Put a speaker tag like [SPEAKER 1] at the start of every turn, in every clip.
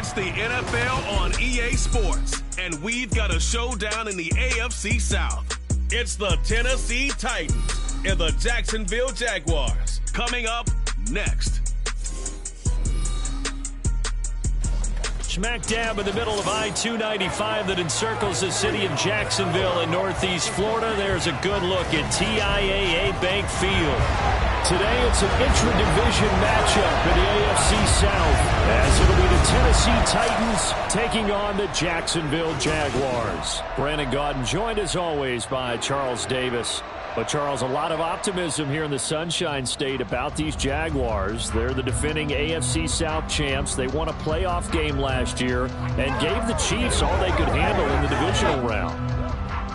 [SPEAKER 1] It's the NFL on EA Sports, and we've got a showdown in the AFC South. It's the Tennessee Titans and the Jacksonville Jaguars. Coming up next.
[SPEAKER 2] Smack dab in the middle of I-295 that encircles the city of Jacksonville in northeast Florida. There's a good look at TIAA Bank Field. Today it's an intra-division matchup in the AFC South, as it'll be the Tennessee Titans taking on the Jacksonville Jaguars. Brandon Gaudin joined as always by Charles Davis. But, Charles, a lot of optimism here in the Sunshine State about these Jaguars. They're the defending AFC South champs. They won a playoff game last year and gave the Chiefs all they could handle in the divisional round.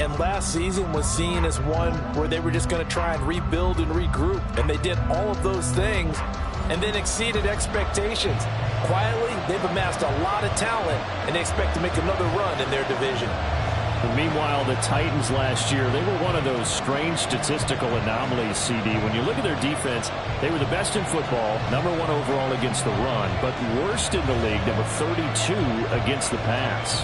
[SPEAKER 3] And last season was seen as one where they were just going to try and rebuild and regroup. And they did all of those things and then exceeded expectations. Quietly, they've amassed a lot of talent, and they expect to make another run in their division.
[SPEAKER 2] And meanwhile, the Titans last year, they were one of those strange statistical anomalies, CD. When you look at their defense, they were the best in football, #1 overall against the run, but worst in the league, number 32 against the pass.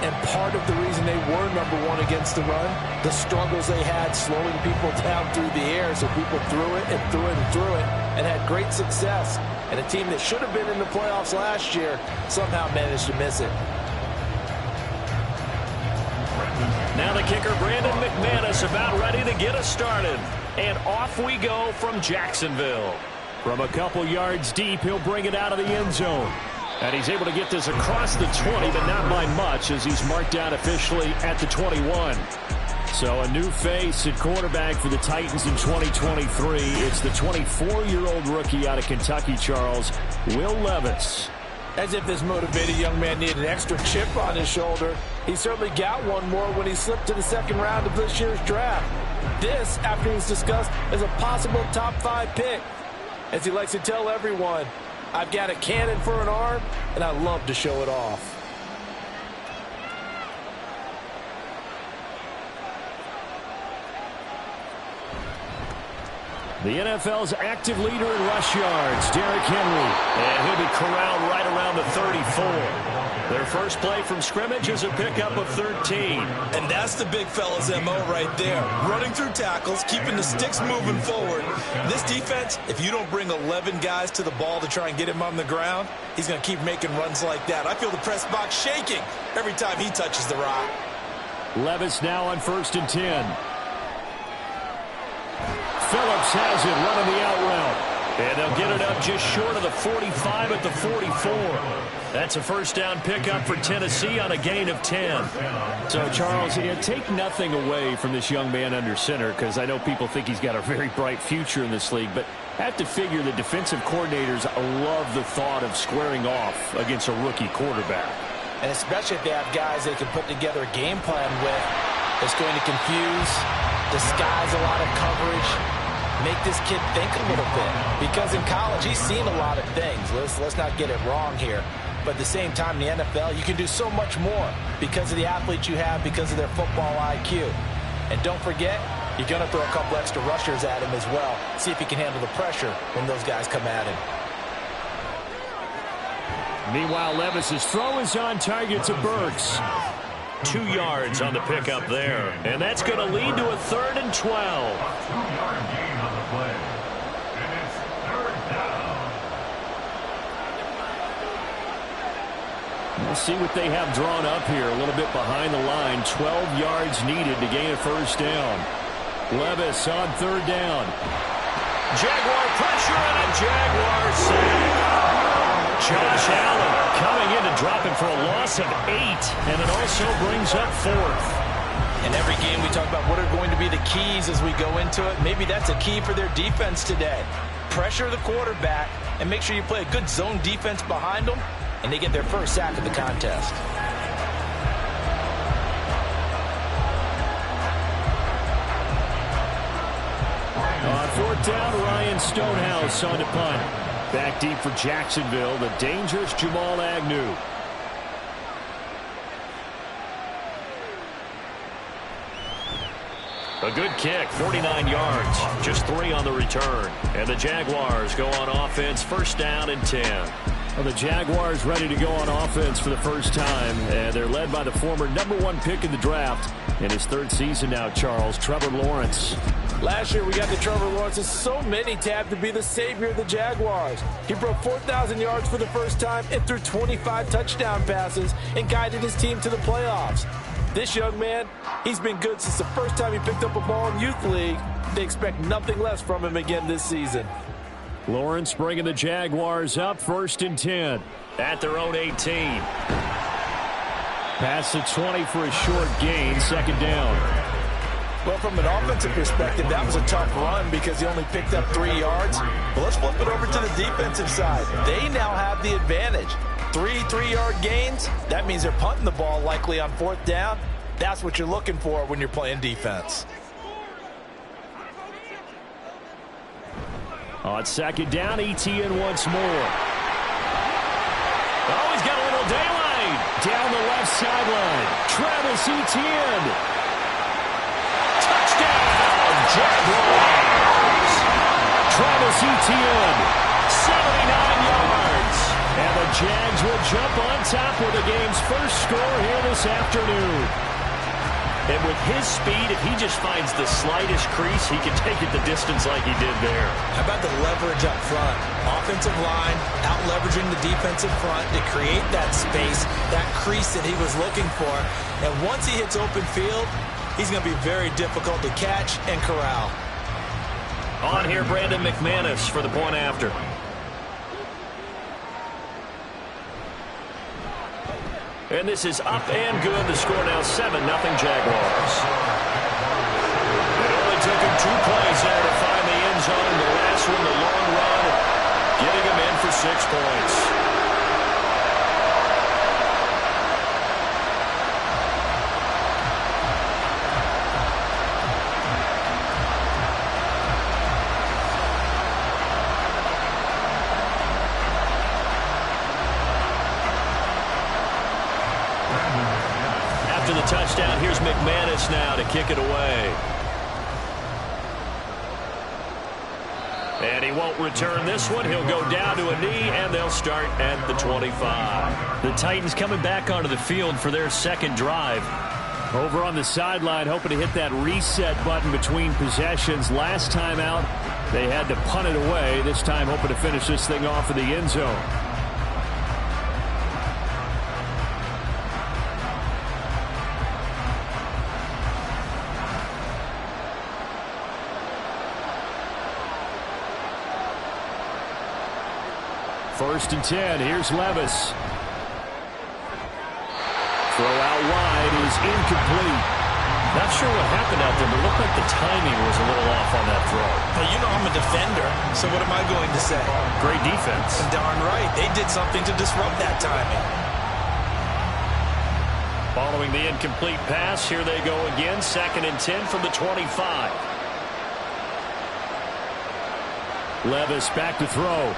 [SPEAKER 3] And part of the reason they were #1 against the run, the struggles they had slowing people down through the air, so people threw it and threw it and threw it and had great success. And a team that should have been in the playoffs last year somehow managed to miss it.
[SPEAKER 2] Now the kicker, Brandon McManus, about ready to get us started. And off we go from Jacksonville. From a couple yards deep, he'll bring it out of the end zone. And he's able to get this across the 20, but not by much, as he's marked down officially at the 21. So a new face at quarterback for the Titans in 2023. It's the 24-year-old rookie out of Kentucky, Charles, Will Levis.
[SPEAKER 3] As if this motivated young man needed an extra chip on his shoulder. He certainly got one more when he slipped to the second round of this year's draft. This, after he's discussed, as a possible top 5 pick. As he likes to tell everyone, I've got a cannon for an arm, and I love to show it off.
[SPEAKER 2] The NFL's active leader in rush yards, Derrick Henry. And he'll be corralled right around the 34. Their first play from scrimmage is a pickup of 13.
[SPEAKER 4] And that's the big fella's MO right there. Running through tackles, keeping the sticks moving forward. This defense, if you don't bring 11 guys to the ball to try and get him on the ground, he's going to keep making runs like that. I feel the press box shaking every time he touches the rock.
[SPEAKER 2] Levis now on 1st and 10. Phillips has it running the out route. And they'll get it up just short of the 45 at the 44. That's a first down pickup for Tennessee on a gain of 10. So, Charles, take nothing away from this young man under center, because I know people think he's got a very bright future in this league, but have to figure the defensive coordinators love the thought of squaring off against a rookie quarterback.
[SPEAKER 3] And especially if they have guys they can put together a game plan with that's going to confuse, disguise a lot of coverage, make this kid think a little bit. Because in college, he's seen a lot of things. Let's not get it wrong here. But at the same time, in the NFL, you can do so much more because of the athletes you have, because of their football IQ. And don't forget, you're going to throw a couple extra rushers at him as well. See if he can handle the pressure when those guys come at him.
[SPEAKER 2] Meanwhile, Levis's throw is on target to Burks. 2 yards on the pickup there. And that's going to lead to a 3rd and 12. We'll see what they have drawn up here. A little bit behind the line. 12 yards needed to gain a first down. Levis on 3rd down. Jaguar pressure and a Jaguar sack. Josh Allen coming in to drop it for a loss of 8. And it also brings up 4th.
[SPEAKER 3] In every game we talk about what are going to be the keys as we go into it. Maybe that's a key for their defense today. Pressure the quarterback and make sure you play a good zone defense behind them, and they get their first sack of the contest.
[SPEAKER 2] On 4th down, Ryan Stonehouse on to punt. Back deep for Jacksonville, the dangerous Jamal Agnew. A good kick, 49 yards, just 3 on the return. And the Jaguars go on offense, 1st down and 10. Well, the Jaguars ready to go on offense for the first time, and they're led by the former #1 pick in the draft in his 3rd season now, Charles, Trevor Lawrence.
[SPEAKER 3] Last year we got the Trevor Lawrence. So many tabbed to be the savior of the Jaguars. He broke 4,000 yards for the first time and threw 25 touchdown passes and guided his team to the playoffs. This young man, he's been good since the first time he picked up a ball in Youth League. They expect nothing less from him again this season.
[SPEAKER 2] Lawrence bringing the Jaguars up 1st and 10 at their own 18. Pass to 20 for a short gain, 2nd down.
[SPEAKER 3] Well, from an offensive perspective, that was a tough run because he only picked up 3 yards. But let's flip it over to the defensive side. They now have the advantage. 3 3-yard gains, that means they're punting the ball likely on 4th down. That's what you're looking for when you're playing defense.
[SPEAKER 2] On 2nd down, ETN once more. Oh, he's got a little daylight. Down the left sideline. Travis Etienne. Touchdown, Jaguars. Travis Etienne, 79 yards. And the Jags will jump on top with the game's first score here this afternoon. And with his speed, if he just finds the slightest crease, he can take it the distance like he did there.
[SPEAKER 4] How about the leverage up front? Offensive line out-leveraging the defensive front to create that space, that crease that he was looking for. And once he hits open field, he's going to be very difficult to catch and corral.
[SPEAKER 2] On here, Brandon McManus for the point after. And this is up and good. The score now 7-0 Jaguars. It only took him 2 plays there to find the end zone. The last one, the long run, getting him in for 6 points. Touchdown. Here's McManus now to kick it away. And he won't return this one. He'll go down to a knee, and they'll start at the 25. The Titans coming back onto the field for their 2nd drive. Over on the sideline, hoping to hit that reset button between possessions. Last time out, they had to punt it away. This time, hoping to finish this thing off in the end zone. First and 10. Here's Levis. Throw out wide is incomplete. Not sure what happened out there, but it looked like the timing was a little off on that throw.
[SPEAKER 4] Well, you know I'm a defender, so what am I going to say?
[SPEAKER 2] Great defense.
[SPEAKER 4] And darn right. They did something to disrupt that timing.
[SPEAKER 2] Following the incomplete pass, here they go again. 2nd and 10 from the 25. Levis back to throw.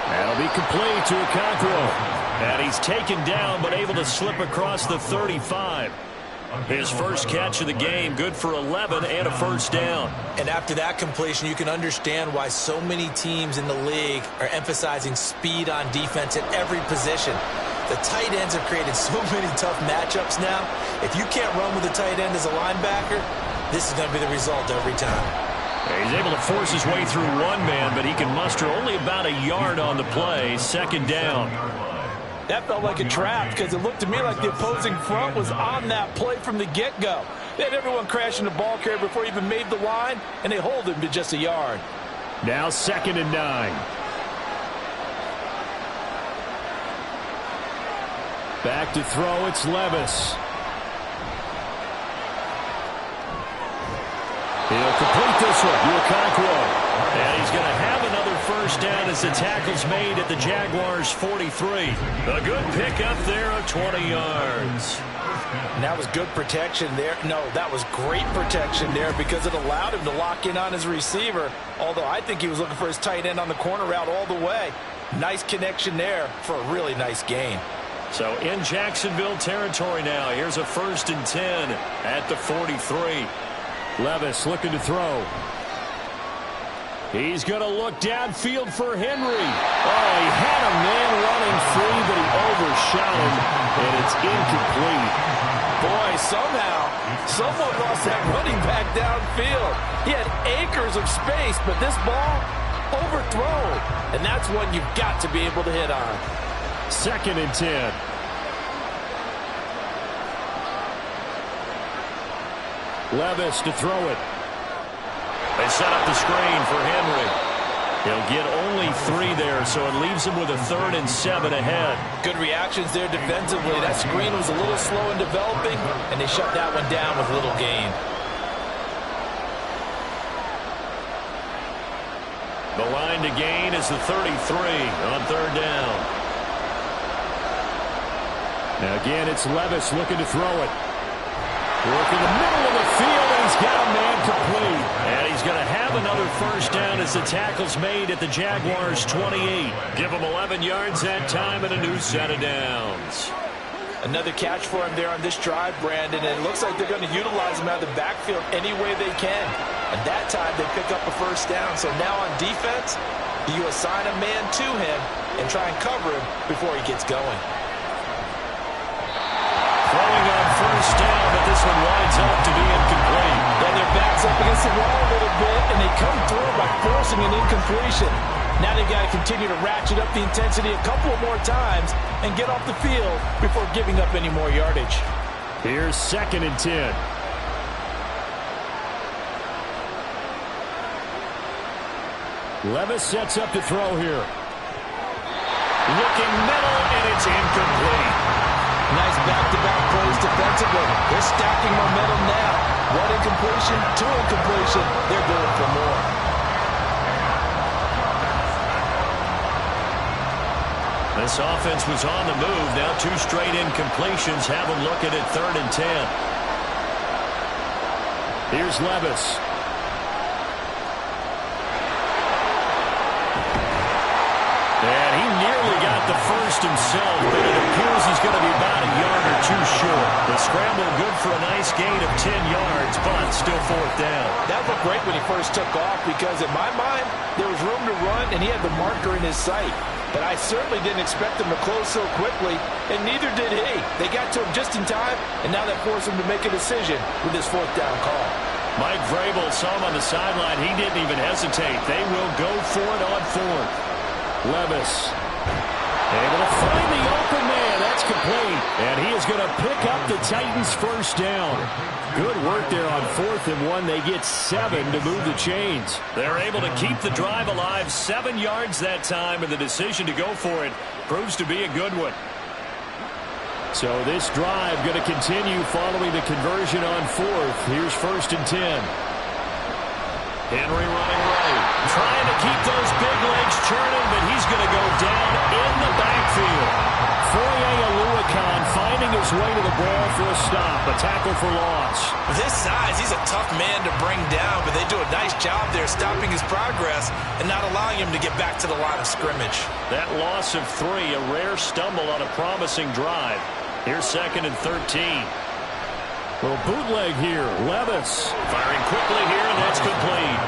[SPEAKER 2] That'll be complete to Okonkwo. And he's taken down, but able to slip across the 35. His first catch of the game, good for 11 and a 1st down.
[SPEAKER 4] And after that completion, you can understand why so many teams in the league are emphasizing speed on defense at every position. The tight ends have created so many tough matchups now. If you can't run with a tight end as a linebacker, this is going to be the result every time.
[SPEAKER 2] He's able to force his way through one man, but he can muster only about a yard on the play. 2nd down.
[SPEAKER 3] That felt like a trap because it looked to me like the opposing front was on that play from the get-go. They had everyone crashing the ball carrier before he even made the line, and they hold him to just a yard.
[SPEAKER 2] Now 2nd and 9. Back to throw, it's Levis. He'll complete this one. Okonkwo. And he's going to have another 1st down as the tackle's made at the Jaguars' 43. A good pickup there of 20 yards.
[SPEAKER 3] And that was good protection there. No, that was great protection there because it allowed him to lock in on his receiver. Although I think he was looking for his tight end on the corner route all the way. Nice connection there for a really nice gain.
[SPEAKER 2] So in Jacksonville territory now. Here's a 1st and 10 at the 43. Levis looking to throw. He's going to look downfield for Henry. Oh, he had a man running free, but he overshot him, and it's incomplete.
[SPEAKER 3] Boy, somehow, someone lost that running back downfield. He had acres of space, but this ball overthrown, and that's one you've got to be able to hit on.
[SPEAKER 2] 2nd and 10. Levis to throw it. They set up the screen for Henry. He'll get only 3 there, so it leaves him with a 3rd and 7 ahead.
[SPEAKER 3] Good reactions there defensively. That screen was a little slow in developing, and they shut that one down with little gain.
[SPEAKER 2] The line to gain is the 33 on 3rd down. Now again, it's Levis looking to throw it. Working the middle of the field, and he's got a man complete. And he's going to have another 1st down as the tackle's made at the Jaguars' 28. Give him 11 yards that time and a new set of downs.
[SPEAKER 3] Another catch for him there on this drive, Brandon, and it looks like they're going to utilize him out of the backfield any way they can. And that time they pick up a 1st down. So now on defense, you assign a man to him and try and cover him before he gets going.
[SPEAKER 2] Throwing on 1st down, but this one winds up to be incomplete.
[SPEAKER 3] Then their back's up against the wall a little bit, and they come through by forcing an incompletion. Now they've got to continue to ratchet up the intensity a couple of more times and get off the field before giving up any more yardage.
[SPEAKER 2] Here's 2nd and 10. Levis sets up to throw here. Looking middle, and it's incomplete.
[SPEAKER 3] Nice back-to-back plays defensively. They're stacking momentum now. 1 incompletion, 2 incompletion. They're going for more.
[SPEAKER 2] This offense was on the move. Now 2 straight incompletions have them looking at 3rd and 10. Here's Levis. And he nearly got the 1st himself, but it appears he's going to be about a yard or 2 short. The scramble good for a nice gain of 10 yards, but still 4th down.
[SPEAKER 3] That looked great when he first took off because in my mind, there was room to run and he had the marker in his sight. But I certainly didn't expect him to close so quickly, and neither did he. They got to him just in time, and now that forced him to make a decision with his 4th down call. Mike
[SPEAKER 2] Vrabel saw him on the sideline. He didn't even hesitate. They will go for it on 4th. Levis able to find the open man. That's complete. And he is going to pick up the Titans' 1st down. Good work there on 4th and 1. They get 7 to move the chains. They're able to keep the drive alive. 7 yards that time, and the decision to go for it proves to be a good one. So this drive going to continue following the conversion on 4th. Here's 1st and 10. Henry running right. Trying to keep those big legs churning, but he's going to go down in the backfield. Foye Oluokun finding his way to the ball for a stop. A tackle for loss.
[SPEAKER 3] With his size, he's a tough man to bring down, but they do a nice job there stopping his progress and not allowing him to get back to the line of scrimmage.
[SPEAKER 2] That loss of 3, a rare stumble on a promising drive. Here's 2nd and 13. Little bootleg here. Levis firing quickly here, and that's complete.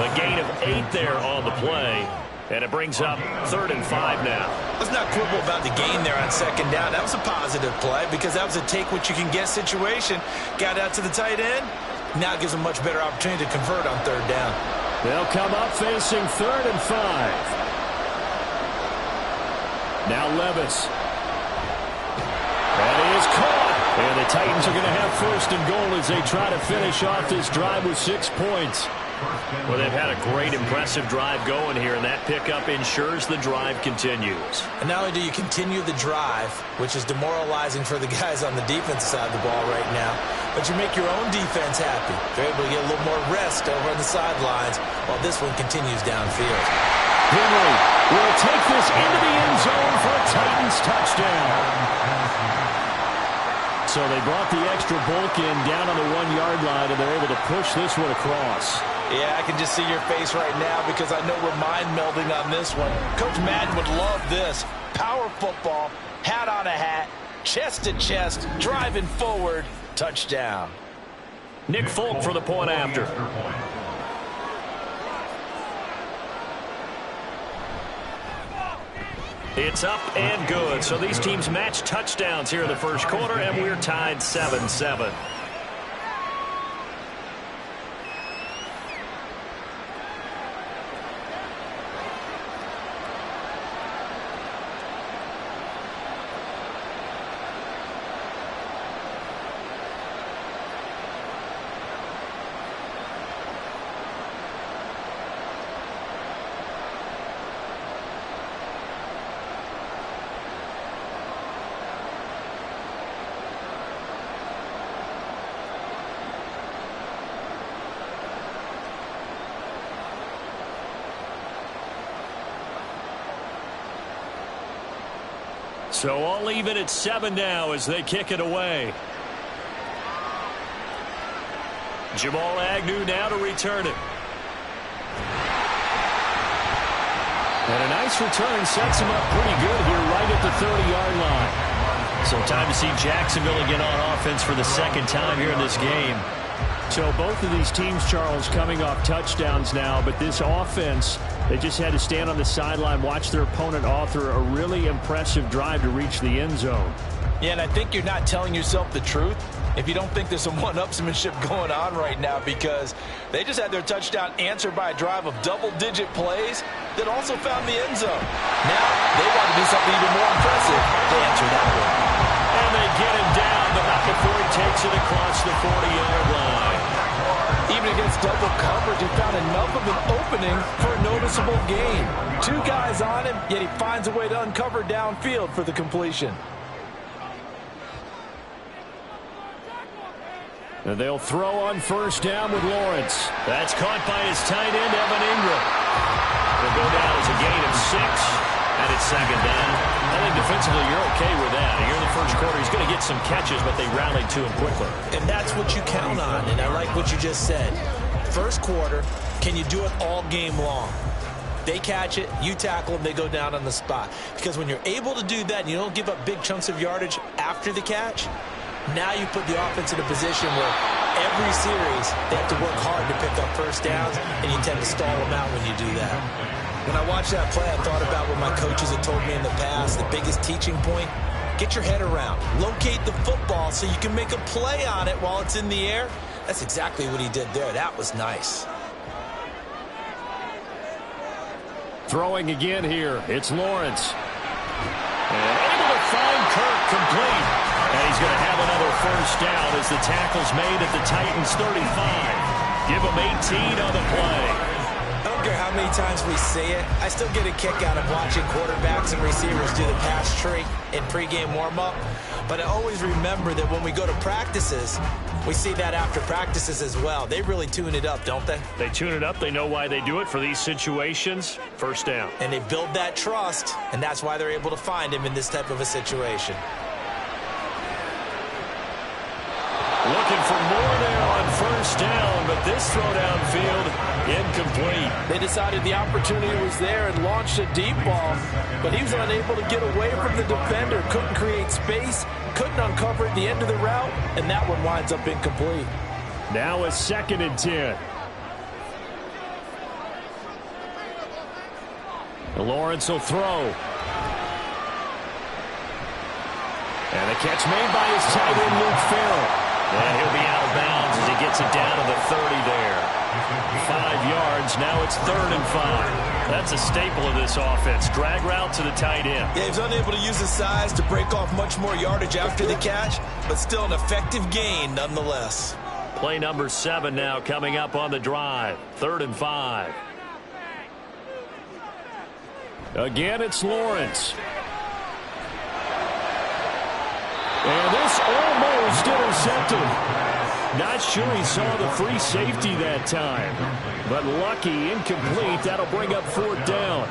[SPEAKER 2] A gain of 8 there on the play, and it brings up 3rd and 5 now.
[SPEAKER 3] Let's not quibble about the gain there on 2nd down. That was a positive play because that was a take-what-you-can-get situation. Got out to the tight end. Now gives them much better opportunity to convert on 3rd down.
[SPEAKER 2] They'll come up facing 3rd and 5. Now Levis. And he is caught. And the Titans are going to have 1st and goal as they try to finish off this drive with 6 points. Well, they've had a great, impressive drive going here, and that pickup ensures the drive continues.
[SPEAKER 3] And not only do you continue the drive, which is demoralizing for the guys on the defensive side of the ball right now, but you make your own defense happy. They're able to get a little more rest over on the sidelines while this one continues downfield.
[SPEAKER 2] Henry will take this into the end zone for a Titans touchdown. So they brought the extra bulk in down on the 1-yard line, and they're able to push this one across.
[SPEAKER 3] Yeah, I can just see your face right now because I know we're mind-melding on this one. Coach Madden would love this. Power football, hat on a hat, chest to chest, driving forward, touchdown.
[SPEAKER 2] Nick Folk for the point after. It's up and good. So these teams match touchdowns here in the first quarter, and we're tied 7-7. So all even at 7 now as they kick it away. Jamal Agnew now to return it. And a nice return sets him up pretty good here right at the 30-yard line. So time to see Jacksonville again on offense for the second time here in this game. So both of these teams, Charles, coming off touchdowns now, but this offense, they just had to stand on the sideline, watch their opponent author a really impressive drive to reach the end zone.
[SPEAKER 3] Yeah, and I think you're not telling yourself the truth if you don't think there's some one-upsmanship going on right now, because they just had their touchdown answered by a drive of double-digit plays that also found the end zone. Now they want to do something even more impressive to answer that one.
[SPEAKER 2] And they get him down, but not before he takes it across the 40-yard line.
[SPEAKER 3] Even against double coverage, he found enough of an opening for a noticeable gain. 2 guys on him, yet he finds a way to uncover downfield for the completion.
[SPEAKER 2] And they'll throw on first down with Lawrence. That's caught by his tight end, Evan Ingram. They'll go down as a gain of 6, and it's second down. I think defensively you're okay with that. Here in the first quarter, he's going to get some catches, but they rallied to him quickly.
[SPEAKER 3] And that's what you count on, and I like what you just said. First quarter, can you do it all game long? They catch it, you tackle them, they go down on the spot. Because when you're able to do that and you don't give up big chunks of yardage after the catch, now you put the offense in a position where every series they have to work hard to pick up first downs, and you tend to stall them out when you do that. When I watched that play, I thought about what my coaches had told me in the past. The biggest teaching point, get your head around. Locate the football so you can make a play on it while it's in the air. That's exactly what he did there. That was nice.
[SPEAKER 2] Throwing again here, it's Lawrence. And able to find Kirk complete. And he's going to have another first down as the tackle's made at the Titans' 35. Give him 18 on the play.
[SPEAKER 3] I don't care how many times we say it, I still get a kick out of watching quarterbacks and receivers do the pass tree in pregame warm-up. But I always remember that when we go to practices, we see that after practices as well. They really tune it up, don't they?
[SPEAKER 2] They tune it up. They know why they do it for these situations. First down.
[SPEAKER 3] And they build that trust, and that's why they're able to find him in this type of a situation.
[SPEAKER 2] Looking for more there on first down, but this throw downfield, incomplete.
[SPEAKER 3] They decided the opportunity was there and launched a deep ball, but he was unable to get away from the defender, couldn't create space, couldn't uncover at the end of the route, and that one winds up incomplete.
[SPEAKER 2] Now a 2nd and 10. Lawrence will throw. And a catch made by his tight end, Luke Farrell. And he'll be out of bounds as he gets it down to the 30 there. 5 yards. Now it's 3rd and 5. That's a staple of this offense. Drag route to the tight end.
[SPEAKER 3] Yeah, he's unable to use his size to break off much more yardage after the catch, but still an effective gain nonetheless.
[SPEAKER 2] Play number 7 now coming up on the drive. 3rd and 5. Again, it's Lawrence. And this almost intercepted. Not sure he saw the free safety that time. But lucky, incomplete. That'll bring up 4th down.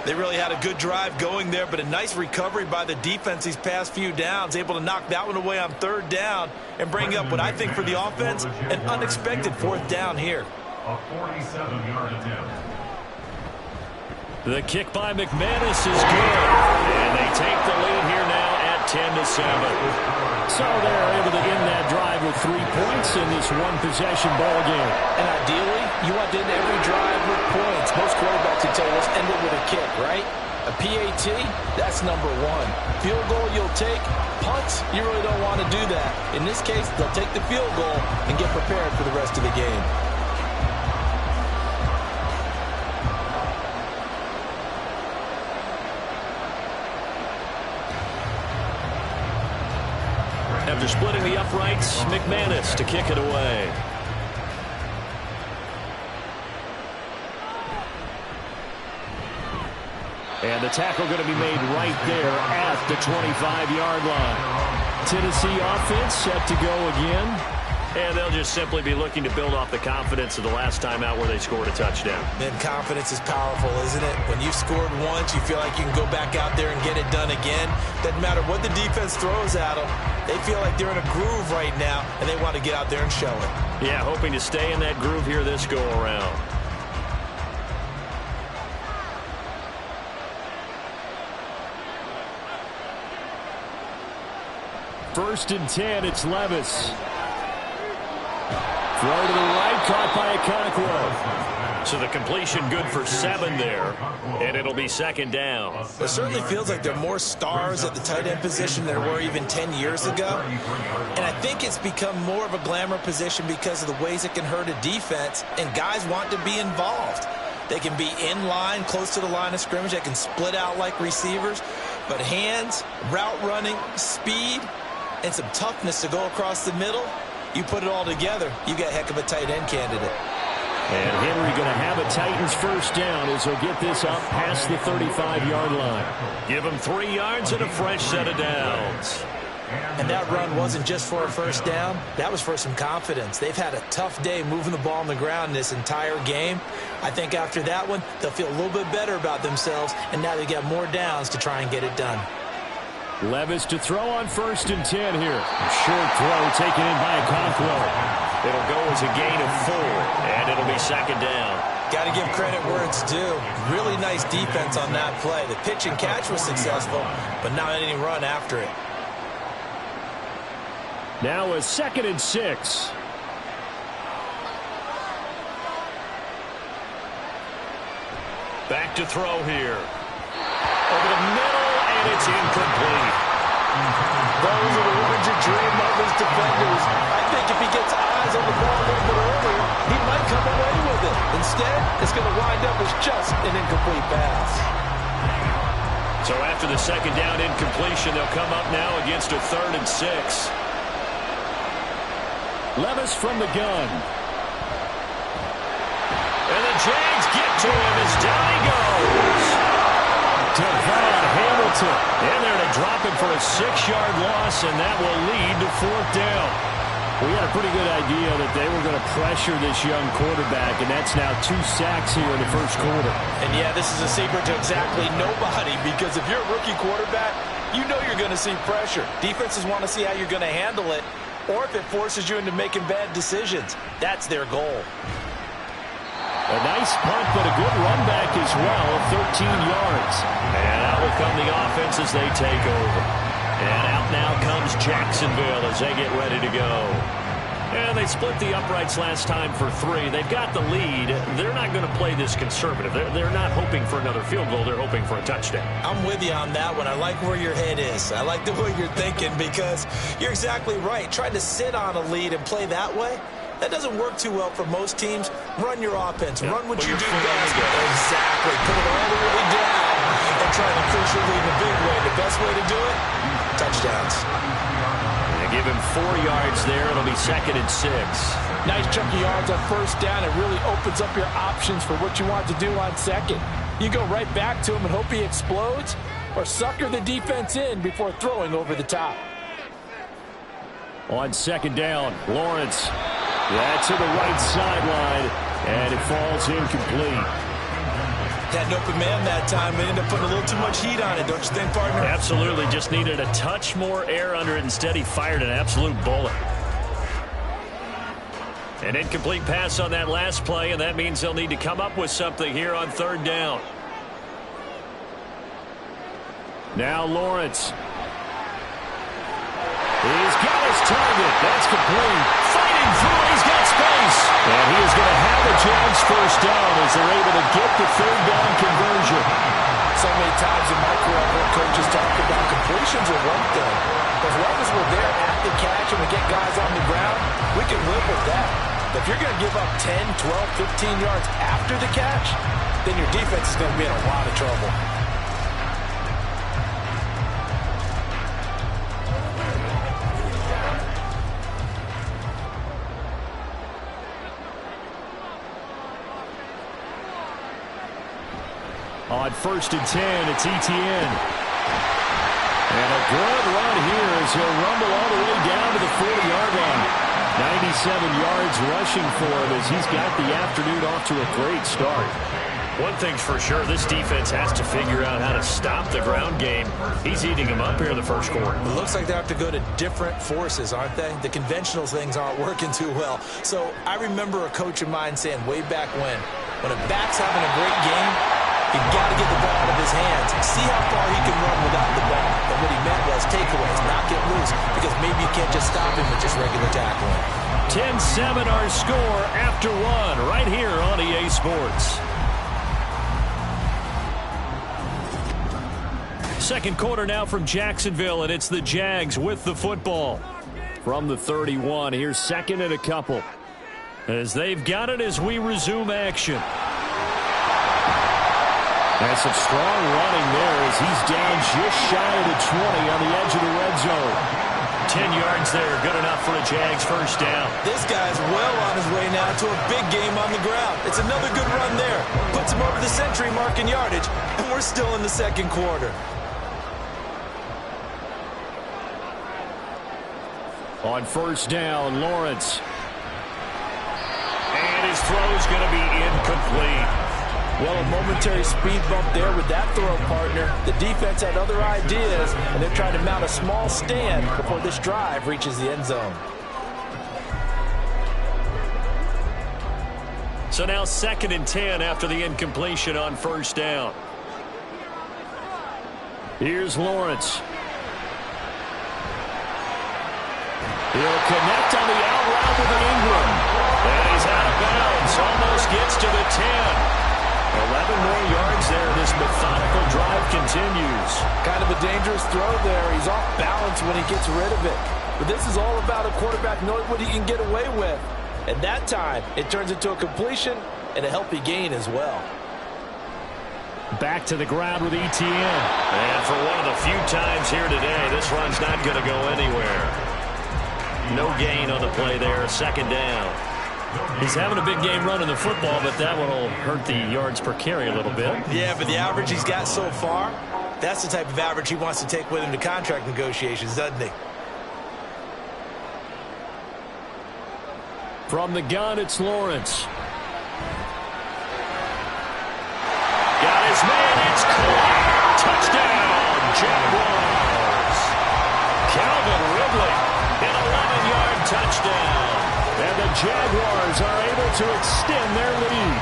[SPEAKER 3] They really had a good drive going there, but a nice recovery by the defense these past few downs. Able to knock that one away on 3rd down and bring up what I think for the offense, an unexpected 4th down here.
[SPEAKER 1] A 47-yard attempt.
[SPEAKER 2] The kick by McManus is good. And they take the lead here now at 10-7. So they're able to end that drive with 3 points in this one-possession ball game.
[SPEAKER 3] And ideally, you want to end every drive with points. Most quarterbacks would tell you, let's end it with a kick, right? A PAT, that's number one. Field goal you'll take. Punts, you really don't want to do that. In this case, they'll take the field goal and get prepared for the rest of the game.
[SPEAKER 2] After splitting the uprights, McManus to kick it away. And the tackle going to be made right there at the 25-yard line. Tennessee offense set to go again. And they'll just simply be looking to build off the confidence of the last time out where they scored a touchdown.
[SPEAKER 3] And confidence is powerful, isn't it? When you've scored once, you feel like you can go back out there and get it done again. Doesn't matter what the defense throws at them. They feel like they're in a groove right now, and they want to get out there and show it.
[SPEAKER 2] Yeah, hoping to stay in that groove here this go-around. First and 10, it's Levis. Throw to the right, caught by Okonkwo. So the completion good for 7 there, and it'll be second down.
[SPEAKER 3] It certainly feels like there are more stars at the tight end position than there were even 10 years ago. And I think it's become more of a glamour position because of the ways it can hurt a defense, and guys want to be involved. They can be in line, close to the line of scrimmage. They can split out like receivers. But hands, route running, speed, and some toughness to go across the middle, you put it all together, you got a heck of a tight end candidate.
[SPEAKER 2] And Henry going to have a Titans first down as he'll get this up past the 35-yard line. Give him 3 yards and a fresh set of downs.
[SPEAKER 3] And that run wasn't just for a first down. That was for some confidence. They've had a tough day moving the ball on the ground this entire game. I think after that one, they'll feel a little bit better about themselves, and now they got more downs to try and get it done.
[SPEAKER 2] Levis to throw on first and 10 here. A short throw taken in by Okonkwo. It'll go as a gain of 4, and it'll be second down.
[SPEAKER 3] Got to give credit where it's due. Really nice defense on that play. The pitch and catch was successful, but not any run after it.
[SPEAKER 2] Now a second and 6. Back to throw here. Over the middle, and it's incomplete.
[SPEAKER 3] Those are the ones you dream of as defenders. I think if he gets eyes on the ball a little bit earlier, he might come away with it. Instead, it's going to wind up as just an incomplete pass.
[SPEAKER 2] So after the second down incompletion, they'll come up now against a 3rd and 6. Levis from the gun. And the Jags get to him as down he goes. Devon Hamilton. And they're to drop him for a 6-yard loss, and that will lead to 4th down. We had a pretty good idea that they were going to pressure this young quarterback, and that's now 2 sacks here in the first quarter.
[SPEAKER 3] And yeah, this is a secret to exactly nobody, because if you're a rookie quarterback, you know you're going to see pressure. Defenses want to see how you're going to handle it, or if it forces you into making bad decisions. That's their goal.
[SPEAKER 2] A nice punt, but a good run back as well, 13 yards. And out will come the offense as they take over. And out now comes Jacksonville as they get ready to go. And they split the uprights last time for 3. They've got the lead. They're not going to play this conservative. They're not hoping for another field goal. They're hoping for a touchdown.
[SPEAKER 3] I'm with you on that one. I like where your head is. I like the way you're thinking, because you're exactly right. Trying to sit on a lead and play that way, that doesn't work too well for most teams. Run your offense.
[SPEAKER 2] Yeah.
[SPEAKER 3] Run what you do best. Exactly. Put it all the way down and try to increase your lead in a big way. The best way to do it, touchdowns.
[SPEAKER 2] They give him 4 yards there. It'll be 2nd and 6.
[SPEAKER 3] Nice chunky yards on first down. It really opens up your options for what you want to do on second. You go right back to him and hope he explodes, or sucker the defense in before throwing over the top.
[SPEAKER 2] On second down, Lawrence. That's to the right sideline, and it falls incomplete.
[SPEAKER 3] Had an open man that time, but ended up putting a little too much heat on it, don't you think, partner?
[SPEAKER 2] Absolutely. Just needed a touch more air under it. Instead, he fired an absolute bullet. An incomplete pass on that last play, and that means they'll need to come up with something here on 3rd down. Now Lawrence. He's got his target. That's complete. Fighting through. He's got space. And he is going to have a Jags first down as they're able to get the 3rd down conversion.
[SPEAKER 3] So many times in my career, I've heard coaches talk about completions are one thing. As long as we're there at the catch and we get guys on the ground, we can live with that. But if you're going to give up 10, 12, 15 yards after the catch, then your defense is going to be in a lot of trouble.
[SPEAKER 2] On 1st and 10, it's Etienne. And a good run here as he'll rumble all the way down to the 40-yard line. 97 yards rushing for him as he's got the afternoon off to a great start.
[SPEAKER 5] One thing's for sure, this defense has to figure out how to stop the ground game. He's eating them up here in the first quarter.
[SPEAKER 3] It looks like they have to go to different forces, aren't they? The conventional things aren't working too well. So I remember a coach of mine saying way back when a back's having a great game, you've got to get the ball out of his hands. See how far he can run without the ball. And what he meant was takeaways, not get loose, because maybe you can't just stop him with just regular tackling.
[SPEAKER 2] 10-7 our score after one right here on EA Sports. Second quarter now from Jacksonville, and it's the Jags with the football. From the 31, here's second and a couple. As they've got it as we resume action. And some strong running there as he's down just shy of the 20 on the edge of the red zone.
[SPEAKER 5] 10 yards there, good enough for a Jags first down.
[SPEAKER 3] This guy's well on his way now to a big game on the ground. It's another good run there. Puts him over the century mark in yardage, and we're still in the second quarter.
[SPEAKER 2] On first down, Lawrence.
[SPEAKER 5] And his throw's going to be incomplete.
[SPEAKER 3] Well, a momentary speed bump there with that throw, partner. The defense had other ideas, and they're trying to mount a small stand before this drive reaches the end zone.
[SPEAKER 2] So now 2nd and 10 after the incompletion on first down. Here's Lawrence. He'll connect on the out route with an Ingram. And he's out of bounds. Almost gets to the 10. 11 more yards there. This methodical drive continues.
[SPEAKER 3] Kind of a dangerous throw there. He's off balance when he gets rid of it. But this is all about a quarterback knowing what he can get away with. And that time, it turns into a completion and a healthy gain as well.
[SPEAKER 2] Back to the ground with Etienne.
[SPEAKER 5] And for one of the few times here today, this run's not going to go anywhere. No gain on the play there. Second down.
[SPEAKER 2] He's having a big game running the football, but that one will hurt the yards per carry a little bit.
[SPEAKER 3] Yeah, but the average he's got so far, that's the type of average he wants to take with him to contract negotiations, doesn't he?
[SPEAKER 2] From the gun, it's Lawrence.
[SPEAKER 5] Got his man, it's caught. Touchdown, Jaguars. Calvin Ridley, an 11-yard touchdown.
[SPEAKER 2] And the Jaguars are able to extend their lead.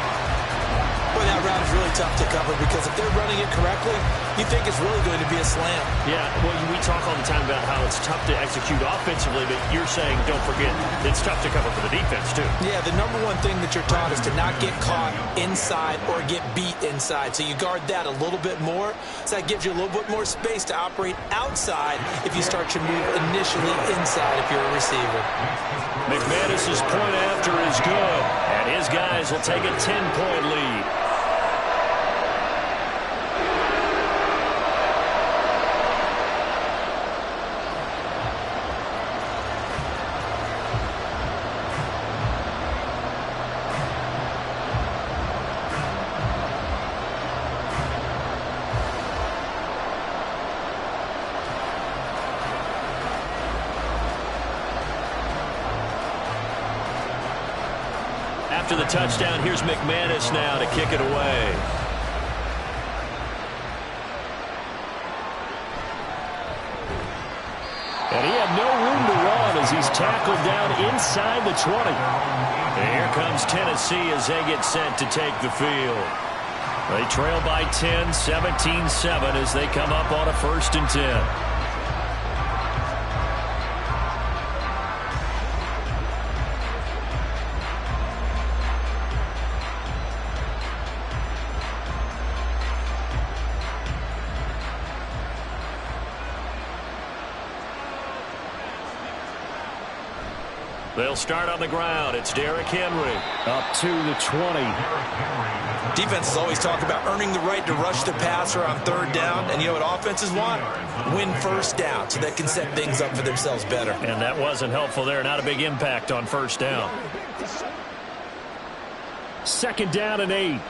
[SPEAKER 3] Boy, that route is really tough to cover because if they're running it correctly, you think it's really going to be a slam.
[SPEAKER 5] Yeah, well, we talk all the time about how it's tough to execute offensively, but you're saying, don't forget, it's tough to cover for the defense, too.
[SPEAKER 3] Yeah, the number one thing that you're taught is to not get caught inside or get beat inside. So you guard that a little bit more. So that gives you a little bit more space to operate outside if you start your move initially inside if you're a receiver.
[SPEAKER 2] McManus's point after is good, and his guys will take a 10-point lead. After the touchdown, here's McManus now to kick it away. And he had no room to run as he's tackled down inside the 20. And here comes Tennessee as they get set to take the field. They trail by 10, 17-7 as they come up on a 1st and 10. They'll start on the ground. It's Derrick Henry. Up to the 20.
[SPEAKER 4] Defenses always talk about earning the right to rush the passer on third down. And you know what offenses want? Win first down so they can set things up for themselves better.
[SPEAKER 2] And that wasn't helpful there. Not a big impact on first down. 2nd down and 8.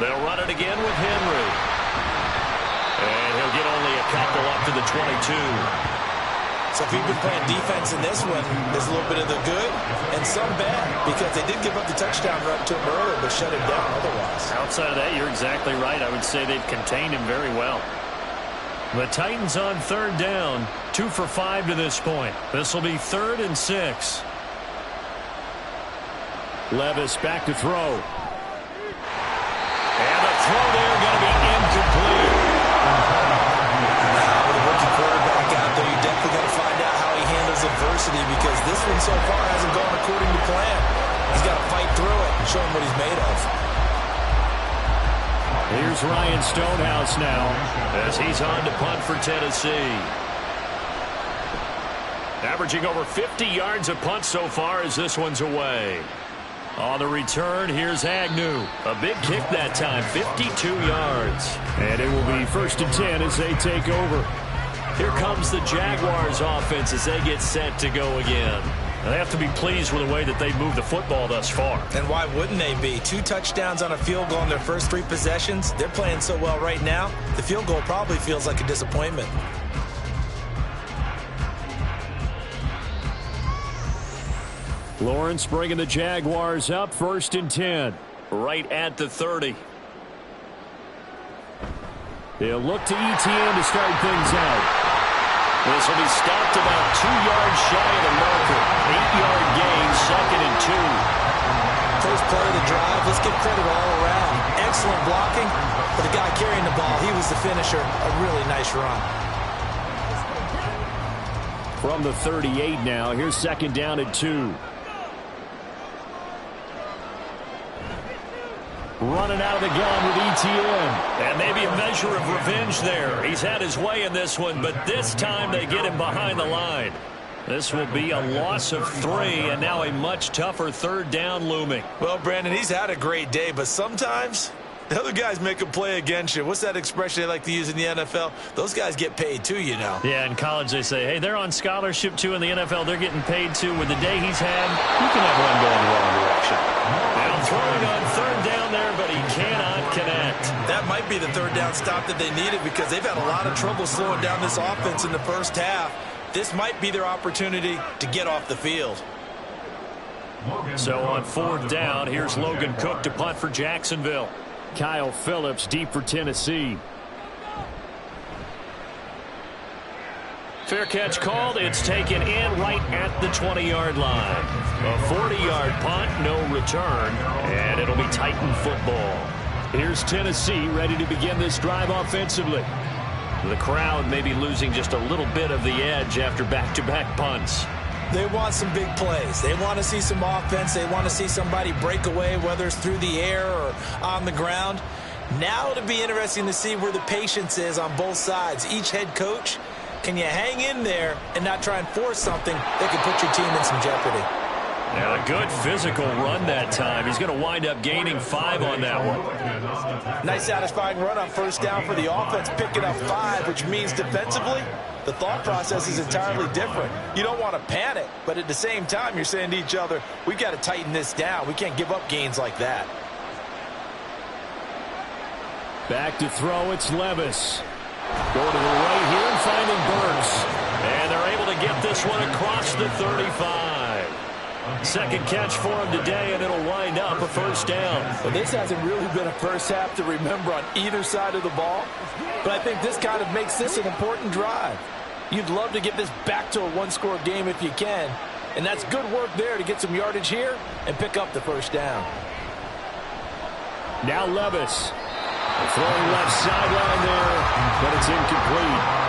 [SPEAKER 2] They'll run it again with Henry. And he'll get only a couple up to the 22.
[SPEAKER 4] So if you've been playing defense in this one, there's a little bit of the good and some bad, because they did give up the touchdown run to him earlier, but shut him down otherwise.
[SPEAKER 2] Outside of that, you're exactly right. I would say they've contained him very well. The Titans on 3rd down, 2 for 5 to this point. This will be 3rd and 6. Levis back to throw. And the throw there going to be incomplete.
[SPEAKER 4] With a rookie quarterback out there, you definitely got to find out how he handles adversity, because this one so far hasn't gone according to plan. He's got to fight through it and show him what he's made of.
[SPEAKER 2] Here's Ryan Stonehouse now as he's on to punt for Tennessee. Averaging over 50 yards a punt so far as this one's away. On the return, here's Agnew. A big kick that time, 52 yards. And it will be 1st and 10 as they take over. Here comes the Jaguars offense as they get set to go again. They have to be pleased with the way that they've moved the football thus far.
[SPEAKER 4] And why wouldn't they be? 2 touchdowns on a field goal in their first 3 possessions. They're playing so well right now, the field goal probably feels like a disappointment.
[SPEAKER 2] Lawrence bringing the Jaguars up, 1st and 10. Right at the 30. They'll look to ETN to start things out. This will be stopped about 2 yards shy of the marker. 8-yard gain, 2nd and 2.
[SPEAKER 4] First play of the drive, let's give credit all around. Excellent blocking, but the guy carrying the ball, he was the finisher. A really nice run.
[SPEAKER 2] From the 38 now, here's 2nd down and 2. Running out of the gun with ETN. And maybe a measure of revenge there. He's had his way in this one, but this time they get him behind the line. This will be a loss of 3, and now a much tougher 3rd down looming.
[SPEAKER 4] Well, Brandon, he's had a great day, but sometimes the other guys make a play against you. What's that expression they like to use in the NFL? Those guys get paid too, you know.
[SPEAKER 2] Yeah, in college they say, hey, they're on scholarship too. In the NFL, they're getting paid too. With the day he's had, you can have one going the wrong direction. Now throwing on 3rd down there, but he cannot connect.
[SPEAKER 4] That might be the 3rd down stop that they needed, because they've had a lot of trouble slowing down this offense in the first half. This might be their opportunity to get off the field.
[SPEAKER 2] So on 4th down, here's Logan Cook to punt for Jacksonville. Kyle Phillips deep for Tennessee. Fair catch called. It's taken in right at the 20-yard line. A 40-yard punt, no return, and it'll be Titan football. Here's Tennessee ready to begin this drive offensively. The crowd may be losing just a little bit of the edge after back-to-back punts.
[SPEAKER 4] They want some big plays. They want to see some offense. They want to see somebody break away, whether it's through the air or on the ground. Now it'll be interesting to see where the patience is on both sides. Each head coach, can you hang in there and not try and force something that could put your team in some jeopardy?
[SPEAKER 2] Yeah, a good physical run that time. He's going to wind up gaining 5 on that one.
[SPEAKER 4] Nice satisfying run on 1st down for the offense, picking up 5, which means defensively, the thought process is entirely different. You don't want to panic, but at the same time, you're saying to each other, we've got to tighten this down. We can't give up gains like that.
[SPEAKER 2] Back to throw, it's Levis. Go to the right here and finding Burks. And they're able to get this one across the 35. 2nd catch for him today, and it'll wind up a 1st down.
[SPEAKER 4] Well, this hasn't really been a first half to remember on either side of the ball, but I think this kind of makes this an important drive. You'd love to get this back to a 1-score game if you can, and that's good work there to get some yardage here and pick up the 1st down.
[SPEAKER 2] Now Levis. Throwing left sideline there, but it's incomplete.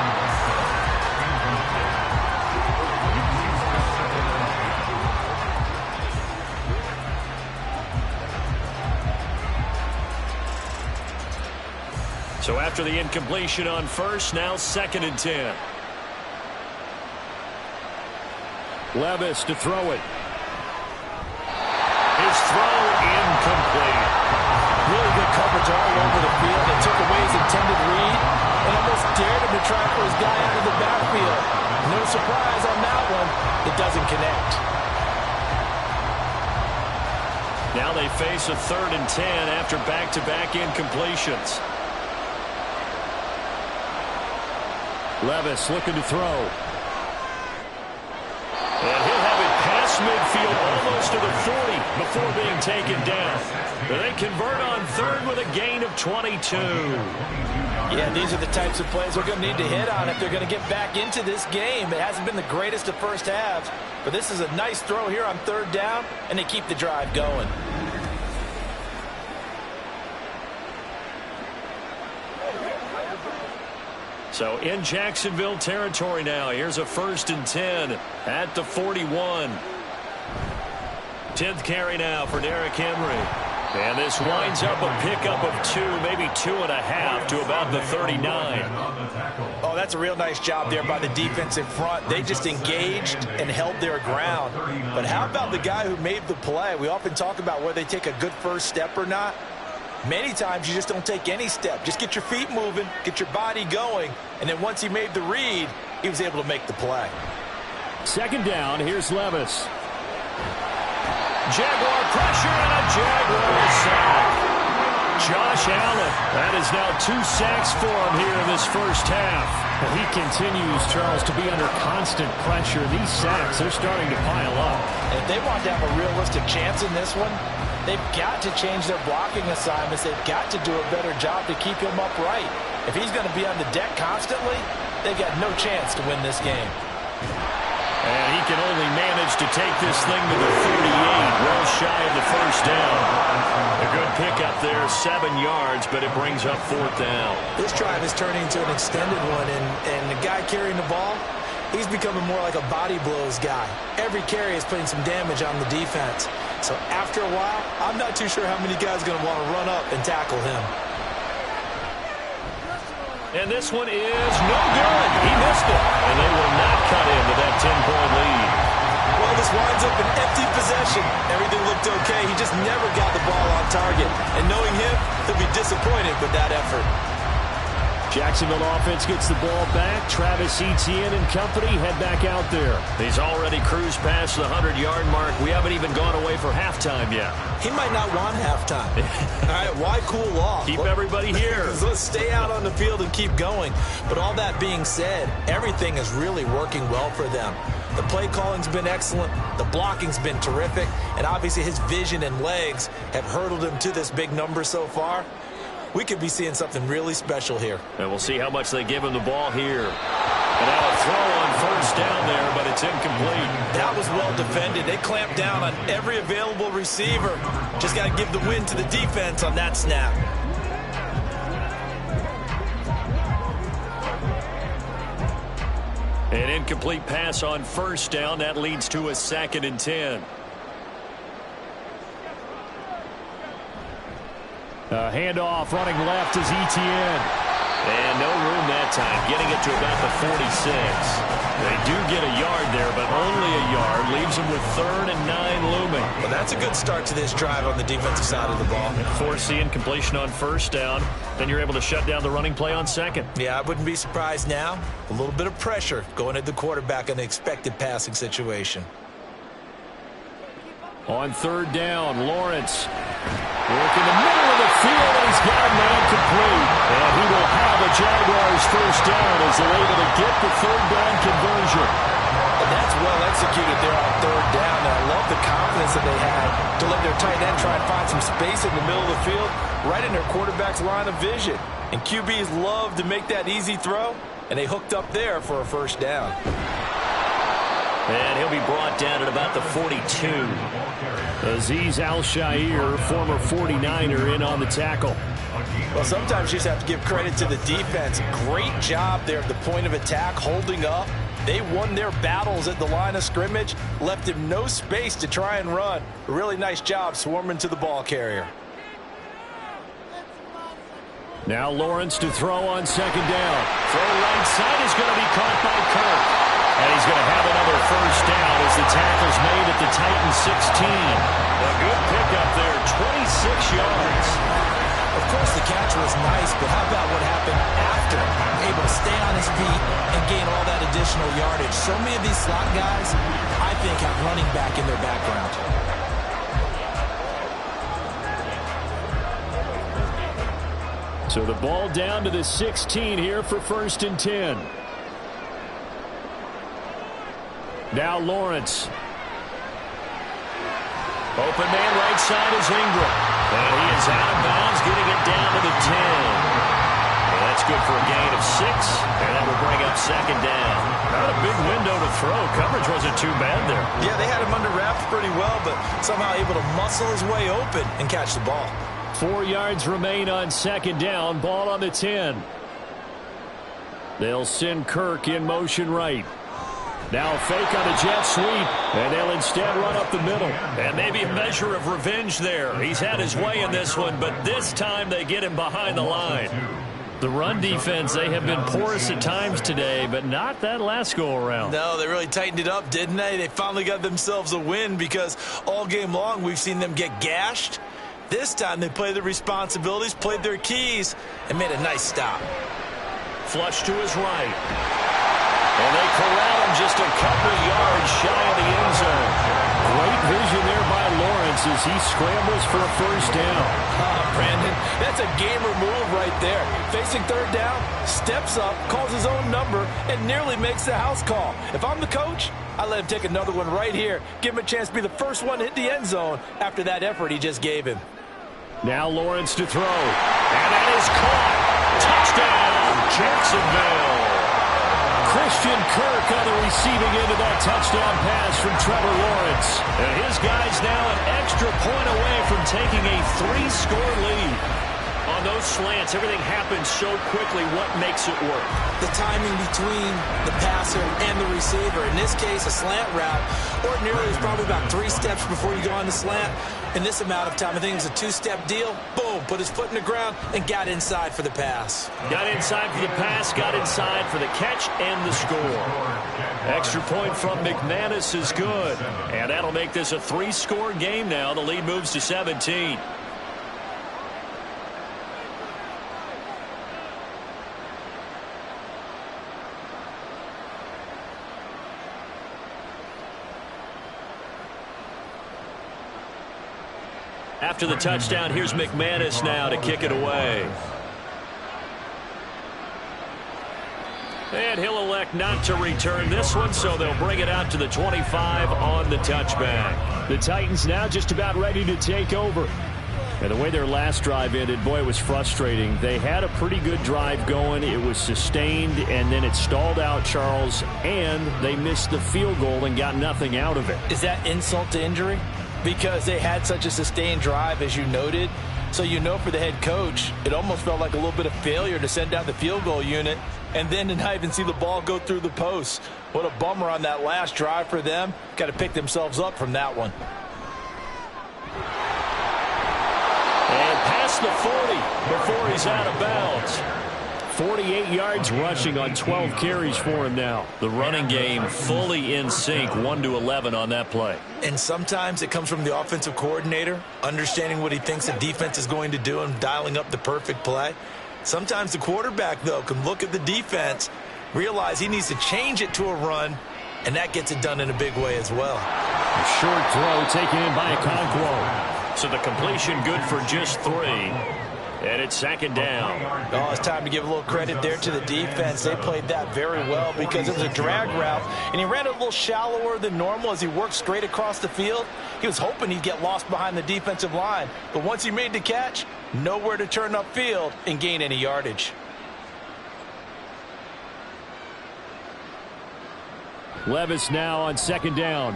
[SPEAKER 2] So after the incompletion on first, now 2nd and 10. Levis to throw it. His throw incomplete.
[SPEAKER 3] Really good coverage all over the field. They took away his intended read and almost dared him to try for his guy out of the backfield. No surprise on that one. It doesn't connect.
[SPEAKER 2] Now they face a 3rd and 10 after back-to-back incompletions. Levis looking to throw. And he'll have it past midfield almost to the 40 before being taken down. They convert on 3rd with a gain of 22.
[SPEAKER 3] Yeah, these are the types of plays we're going to need to hit on if they're going to get back into this game. It hasn't been the greatest of first halves, but this is a nice throw here on 3rd down, and they keep the drive going.
[SPEAKER 2] So in Jacksonville territory now. Here's a 1st and 10 at the 41. 10th carry now for Derrick Henry. And this winds up a pickup of 2, maybe 2.5 to about the 39.
[SPEAKER 3] Oh, that's a real nice job there by the defense in front. They just engaged and held their ground. But how about the guy who made the play? We often talk about whether they take a good first step or not. Many times you just don't take any step. Just get your feet moving, get your body going, and then once he made the read, he was able to make the play.
[SPEAKER 2] 2nd down, here's Levis. Jaguar pressure and a Jaguar sack. Josh Allen. That is now 2 sacks for him here in this first half.
[SPEAKER 6] Well, he continues, Charles, to be under constant pressure. These sacks are starting to pile up.
[SPEAKER 3] And if they want to have a realistic chance in this one, they've got to change their blocking assignments. They've got to do a better job to keep him upright. If he's going to be on the deck constantly, they've got no chance to win this game.
[SPEAKER 2] And he can only manage to take this thing to the 38, well shy of the 1st down. A good pickup there, 7 yards, but it brings up 4th down.
[SPEAKER 3] This drive is turning into an extended one, and the guy carrying the ball, he's becoming more like a body blows guy. Every carry is putting some damage on the defense. So after a while, I'm not too sure how many guys are going to want to run up and tackle him.
[SPEAKER 2] And this one is no good. He missed it. And they will not cut into that 10-point lead.
[SPEAKER 3] Well, this winds up an empty possession. Everything looked okay. He just never got the ball on target. And knowing him, he'll be disappointed with that effort.
[SPEAKER 2] Jacksonville offense gets the ball back. Travis Etienne and company head back out there. He's already cruised past the 100-yard mark. We haven't even gone away for halftime yet.
[SPEAKER 3] He might not want halftime. All right, why cool off?
[SPEAKER 2] Keep everybody here.
[SPEAKER 3] Let's stay out on the field and keep going. But all that being said, everything is really working well for them. The play calling's been excellent. The blocking's been terrific. And obviously his vision and legs have hurdled him to this big number so far. We could be seeing something really special here.
[SPEAKER 2] And we'll see how much they give him the ball here. And now a throw on 1st down there, but it's incomplete.
[SPEAKER 3] That was well defended. They clamped down on every available receiver. Just got to give the win to the defense on that snap.
[SPEAKER 2] An incomplete pass on 1st down. That leads to a 2nd and 10. Handoff running left is Etienne. And no room that time, getting it to about the 46. They do get a yard there, but only a yard. Leaves them with 3rd and 9 looming.
[SPEAKER 3] Well, that's a good start to this drive on the defensive side of the ball.
[SPEAKER 2] Force the incompletion on 1st down. Then you're able to shut down the running play on 2nd.
[SPEAKER 3] Yeah, I wouldn't be surprised now. A little bit of pressure going at the quarterback in an expected passing situation.
[SPEAKER 2] On 3rd down, Lawrence. Work in the middle of the field, and he's got a man complete. And he will have a Jaguars 1st down as they're able to get the 3rd down conversion.
[SPEAKER 3] And that's well executed there on 3rd down. And I love the confidence that they had to let their tight end try and find some space in the middle of the field, right in their quarterback's line of vision. And QBs love to make that easy throw, and they hooked up there for a 1st down.
[SPEAKER 2] And he'll be brought down at about the 42. Azeez Al-Shaair, former 49er, in on the tackle.
[SPEAKER 3] Well, sometimes you just have to give credit to the defense. Great job there at the point of attack, holding up. They won their battles at the line of scrimmage, left him no space to try and run. A really nice job swarming to the ball carrier.
[SPEAKER 2] Now Lawrence to throw on second down. Throw right side is going to be caught by Kirk. And he's going to have another first down as the tackle's made at the Titans 16. A good pickup there, 26 yards.
[SPEAKER 3] Of course, the catch was nice, but how about what happened after? Able to stay on his feet and gain all that additional yardage. So many of these slot guys, I think, have running back in their background.
[SPEAKER 2] So the ball down to the 16 here for 1st and 10. Now Lawrence. Open man right side is Ingram. And he is out of bounds, getting it down to the 10. And that's good for a gain of 6. And that will bring up second down. Not a big window to throw. Coverage wasn't too bad there.
[SPEAKER 4] Yeah, they had him under wraps pretty well, but somehow able to muscle his way open and catch the ball.
[SPEAKER 2] 4 yards remain on second down. Ball on the 10. They'll send Kirk in motion right. Now a fake on a jet sweep, and they'll instead run up the middle. And maybe a measure of revenge there. He's had his way in this one, but this time they get him behind the line. The run defense, they have been porous at times today, but not that last go-around.
[SPEAKER 4] No, they really tightened it up, didn't they? They finally got themselves a win because all game long we've seen them get gashed. This time they played their responsibilities, played their keys, and made a nice stop.
[SPEAKER 2] Flush to his right. And they corral him just a couple yards shy of the end zone. Great vision there by Lawrence as he scrambles for a first down.
[SPEAKER 3] Brandon, that's a gamer move right there. Facing third down, steps up, calls his own number, and nearly makes the house call. If I'm the coach, I let him take another one right here. Give him a chance to be the first one to hit the end zone after that effort he just gave him.
[SPEAKER 2] Now Lawrence to throw. And that is caught. Touchdown, Jacksonville. Christian Kirk on the receiving end of that touchdown pass from Trevor Lawrence. And his guys now an extra point away from taking a 3-score lead. On those slants, everything happens so quickly. What makes it work?
[SPEAKER 3] The timing between the passer and the receiver. In this case, a slant route. Ordinarily, it's probably about 3 steps before you go on the slant. In this amount of time, I think it was a 2-step deal. Boom, put his foot in the ground and got inside for the pass.
[SPEAKER 2] Got inside for the pass, got inside for the catch and the score. Extra point from McManus is good. And that'll make this a 3-score game now. The lead moves to 17. After the touchdown, here's McManus now to kick it away. And he'll elect not to return this one, so they'll bring it out to the 25 on the touchback. The Titans now just about ready to take over. And the way their last drive ended, boy, it was frustrating. They had a pretty good drive going. It was sustained, and then it stalled out, Charles, and they missed the field goal and got nothing out of it.
[SPEAKER 3] Is that insult to injury? Because they had such a sustained drive, as you noted. So you know for the head coach, it almost felt like a little bit of failure to send out the field goal unit and then to not even see the ball go through the post. What a bummer on that last drive for them. Got to pick themselves up from that one.
[SPEAKER 2] And past the 40 before he's out of bounds. 48 yards rushing on 12 carries for him now. The running game fully in sync, 1-11 on that play.
[SPEAKER 4] And sometimes it comes from the offensive coordinator, understanding what he thinks the defense is going to do and dialing up the perfect play. Sometimes the quarterback, though, can look at the defense, realize he needs to change it to a run, and that gets it done in a big way as well.
[SPEAKER 2] A short throw taken in by Okonkwo. So the completion good for just 3. And it's second down.
[SPEAKER 3] Oh, it's time to give a little credit there to the defense. They played that very well because it was a drag route, and he ran it a little shallower than normal as he worked straight across the field. He was hoping he'd get lost behind the defensive line, but once he made the catch, nowhere to turn upfield and gain any yardage.
[SPEAKER 2] Levis now on second down.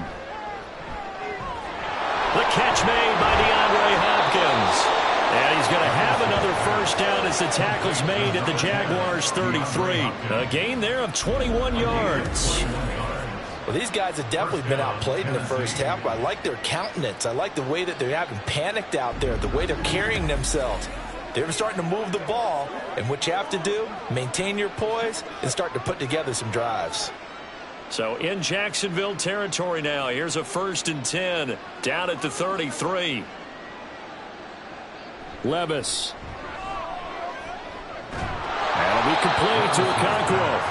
[SPEAKER 2] The catch made by DeAndre Hopkins. And he's going to have another first down as the tackle's made at the Jaguars 33. A gain there of 21 yards.
[SPEAKER 3] Well, these guys have definitely been outplayed in the first half, but I like their countenance. I like the way that they're having panicked out there, the way they're carrying themselves.
[SPEAKER 4] They're starting to move the ball, and what you have to do, maintain your poise and start to put together some drives.
[SPEAKER 2] So in Jacksonville territory now, here's a 1st and 10 down at the 33. Levis. That'll be complete to Okonkwo.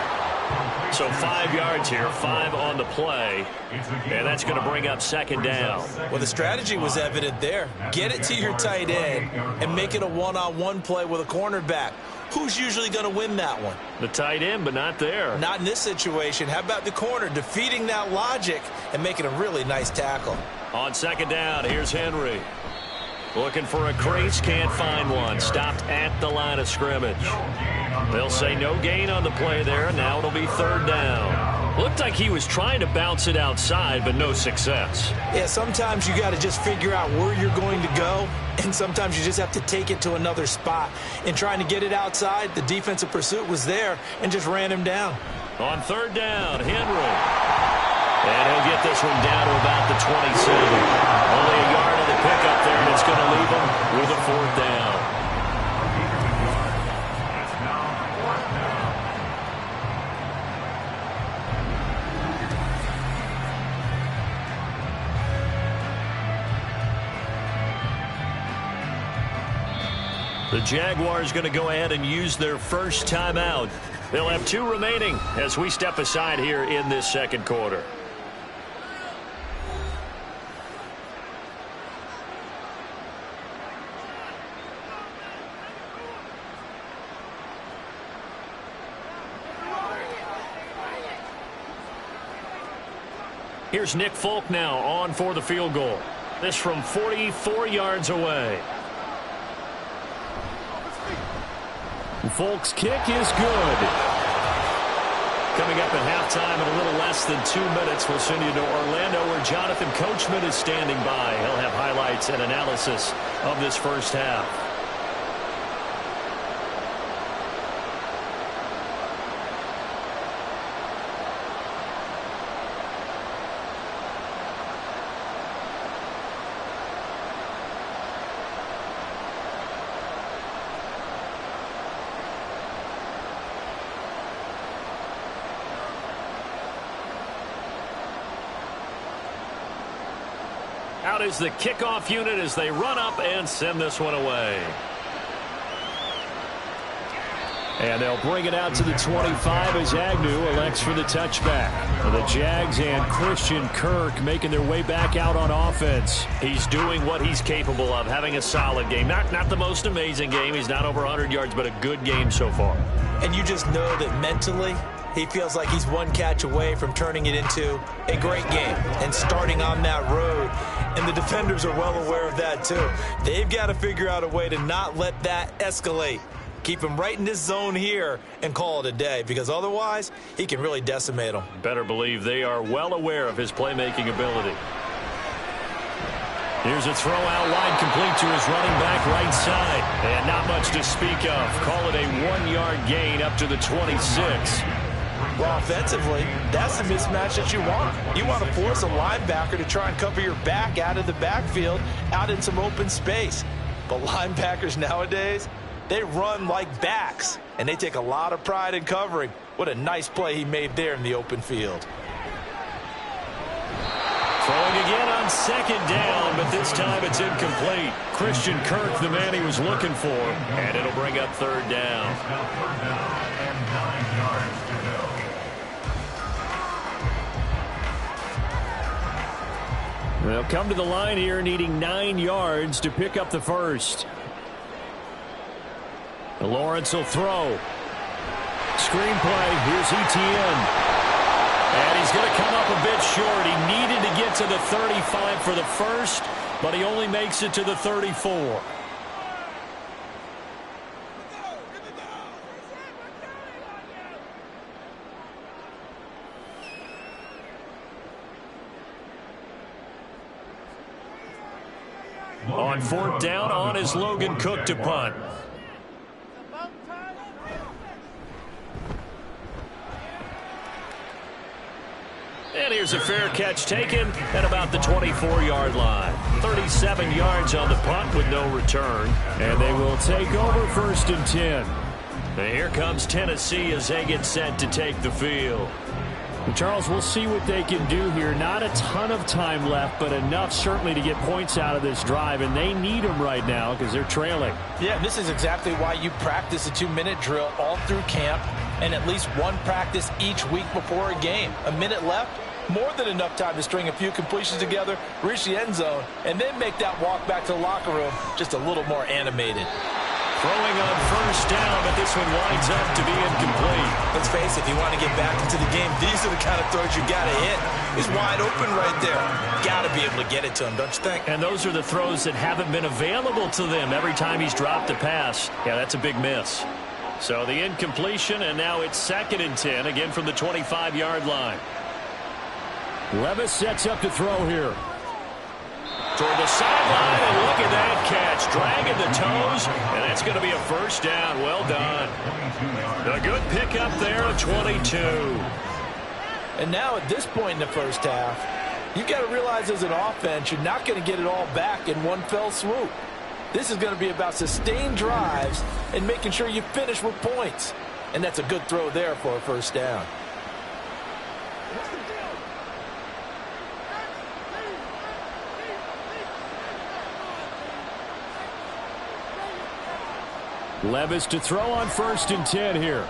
[SPEAKER 2] So 5 yards here, 5 on the play, and that's going to bring up 2nd down.
[SPEAKER 4] Well, the strategy was evident there. Get it to your tight end and make it a one-on-one play with a cornerback. Who's usually going to win that one?
[SPEAKER 2] The tight end, but not there.
[SPEAKER 4] Not in this situation. How about the corner defeating that logic and making a really nice tackle?
[SPEAKER 2] On 2nd down, here's Henry. Looking for a crease, can't find one. Stopped at the line of scrimmage. They'll say no gain on the play there. Now it'll be 3rd down. Looked like he was trying to bounce it outside, but no success.
[SPEAKER 4] Yeah, sometimes you got to just figure out where you're going to go, and sometimes you just have to take it to another spot. In trying to get it outside, the defensive pursuit was there and just ran him down.
[SPEAKER 2] On 3rd down, Henry. And he'll get this one down to about the 27. Only a yard of the pickup there, and it's going to leave him with a 4th down. The Jaguars going to go ahead and use their first timeout. They'll have 2 remaining as we step aside here in this 2nd quarter. Here's Nick Folk now on for the field goal. This from 44 yards away. Folk's kick is good. Coming up at halftime in a little less than 2 minutes, we'll send you to Orlando where Jonathan Coachman is standing by. He'll have highlights and analysis of this first half. Out is the kickoff unit as they run up and send this one away. And they'll bring it out to the 25 as Agnew elects for the touchback. The Jags and Christian Kirk making their way back out on offense. He's doing what he's capable of, having a solid game. Not the most amazing game. He's not over 100 yards, but a good game so far.
[SPEAKER 4] And you just know that mentally, he feels like he's one catch away from turning it into a great game and starting on that road. And the defenders are well aware of that, too. They've got to figure out a way to not let that escalate. Keep him right in this zone here and call it a day, because otherwise he can really decimate them.
[SPEAKER 2] Better believe they are well aware of his playmaking ability. Here's a throw out wide, complete to his running back right side. And not much to speak of. Call it a 1-yard gain up to the 26.
[SPEAKER 4] Well, offensively, that's the mismatch that you want. You want to force a linebacker to try and cover your back out of the backfield, out in some open space. But linebackers nowadays, they run like backs, and they take a lot of pride in covering. What a nice play he made there in the open field.
[SPEAKER 2] Throwing again on 2nd down, but this time it's incomplete. Christian Kirk, the man he was looking for, and it'll bring up 3rd down. They'll come to the line here needing 9 yards to pick up the first. Lawrence will throw. Screenplay, here's Etienne. And he's going to come up a bit short. He needed to get to the 35 for the first, but he only makes it to the 34. On 4th down, on is Logan Cook to punt. And here's a fair catch taken at about the 24-yard line. 37 yards on the punt with no return.
[SPEAKER 6] And they will take over 1st and 10.
[SPEAKER 2] And here comes Tennessee as they get set to take the field.
[SPEAKER 6] Charles, we'll see what they can do here. Not a ton of time left, but enough certainly to get points out of this drive, and they need them right now because they're trailing.
[SPEAKER 3] Yeah, this is exactly why you practice a 2-minute drill all through camp and at least one practice each week before a game. A minute left, more than enough time to string a few completions together, reach the end zone, and then make that walk back to the locker room just a little more animated.
[SPEAKER 2] Throwing on 1st down, but this one winds up to be incomplete.
[SPEAKER 4] Let's face it, if you want to get back into the game, these are the kind of throws you got to hit. He's wide open right there. Got to be able to get it to him, don't you think?
[SPEAKER 2] And those are the throws that haven't been available to them every time he's dropped a pass. Yeah, that's a big miss. So the incompletion, and now it's 2nd and 10, again from the 25-yard line.
[SPEAKER 6] Levis sets up to throw here.
[SPEAKER 2] Toward the sideline, and look at that catch. Dragging the toes, and that's going to be a 1st down. Well done. A good pickup there at 22.
[SPEAKER 3] And now at this point in the first half, you've got to realize as an offense, you're not going to get it all back in one fell swoop. This is going to be about sustained drives and making sure you finish with points. And that's a good throw there for a 1st down.
[SPEAKER 6] Levis to throw on 1st and 10 here.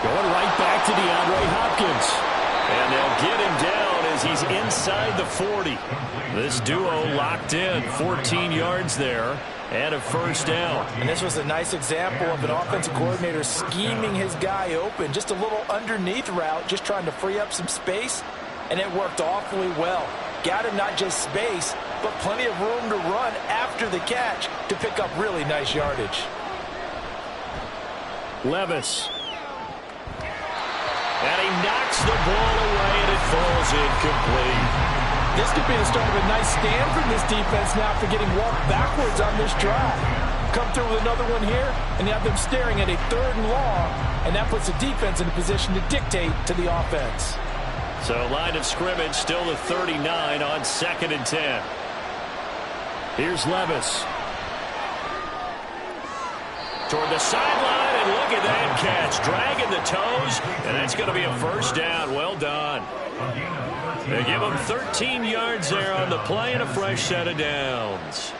[SPEAKER 6] Going right back to DeAndre Hopkins.
[SPEAKER 2] And they'll get him down as he's inside the 40. This duo locked in, 14 yards there, and a 1st down.
[SPEAKER 3] And this was a nice example of an offensive coordinator scheming his guy open. Just a little underneath route, just trying to free up some space, and it worked awfully well. Got him not just space, but plenty of room to run after the catch to pick up really nice yardage.
[SPEAKER 6] Levis.
[SPEAKER 2] And he knocks the ball away, and it falls incomplete.
[SPEAKER 3] This could be the start of a nice stand from this defense now after getting walked backwards on this drive. Come through with another one here, and you have them staring at a 3rd and long, and that puts the defense in a position to dictate to the offense.
[SPEAKER 2] So line of scrimmage still the 39 on 2nd and 10.
[SPEAKER 6] Here's Levis.
[SPEAKER 2] Toward the sideline, and look at that catch. Dragging the toes, and that's going to be a 1st down. Well done. They give him 13 yards there on the play and a fresh set of downs.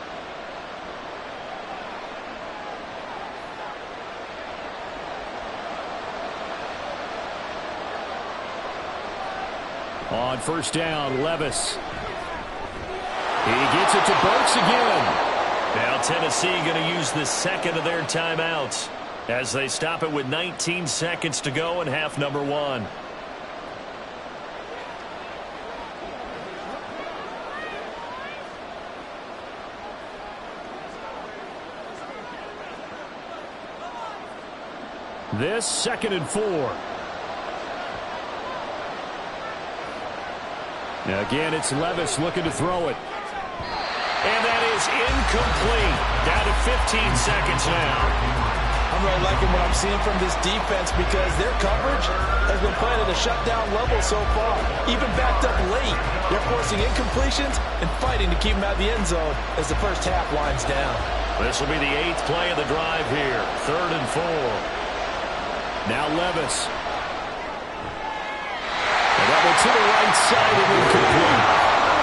[SPEAKER 6] On 1st down, Levis. He gets it to Burks again.
[SPEAKER 2] Now Tennessee going to use the 2nd of their timeouts as they stop it with 19 seconds to go in half number 1.
[SPEAKER 6] This 2nd and 4. Now again, it's Levis looking to throw it.
[SPEAKER 2] And that is incomplete. Down to 15 seconds now.
[SPEAKER 3] I'm really liking what I'm seeing from this defense because their coverage has been playing at a shutdown level so far. Even backed up late, they're forcing incompletions and fighting to keep them out of the end zone as the first half winds down.
[SPEAKER 2] This will be the 8th play of the drive here. 3rd and 4.
[SPEAKER 6] Now Levis. And that one to the right side and incomplete.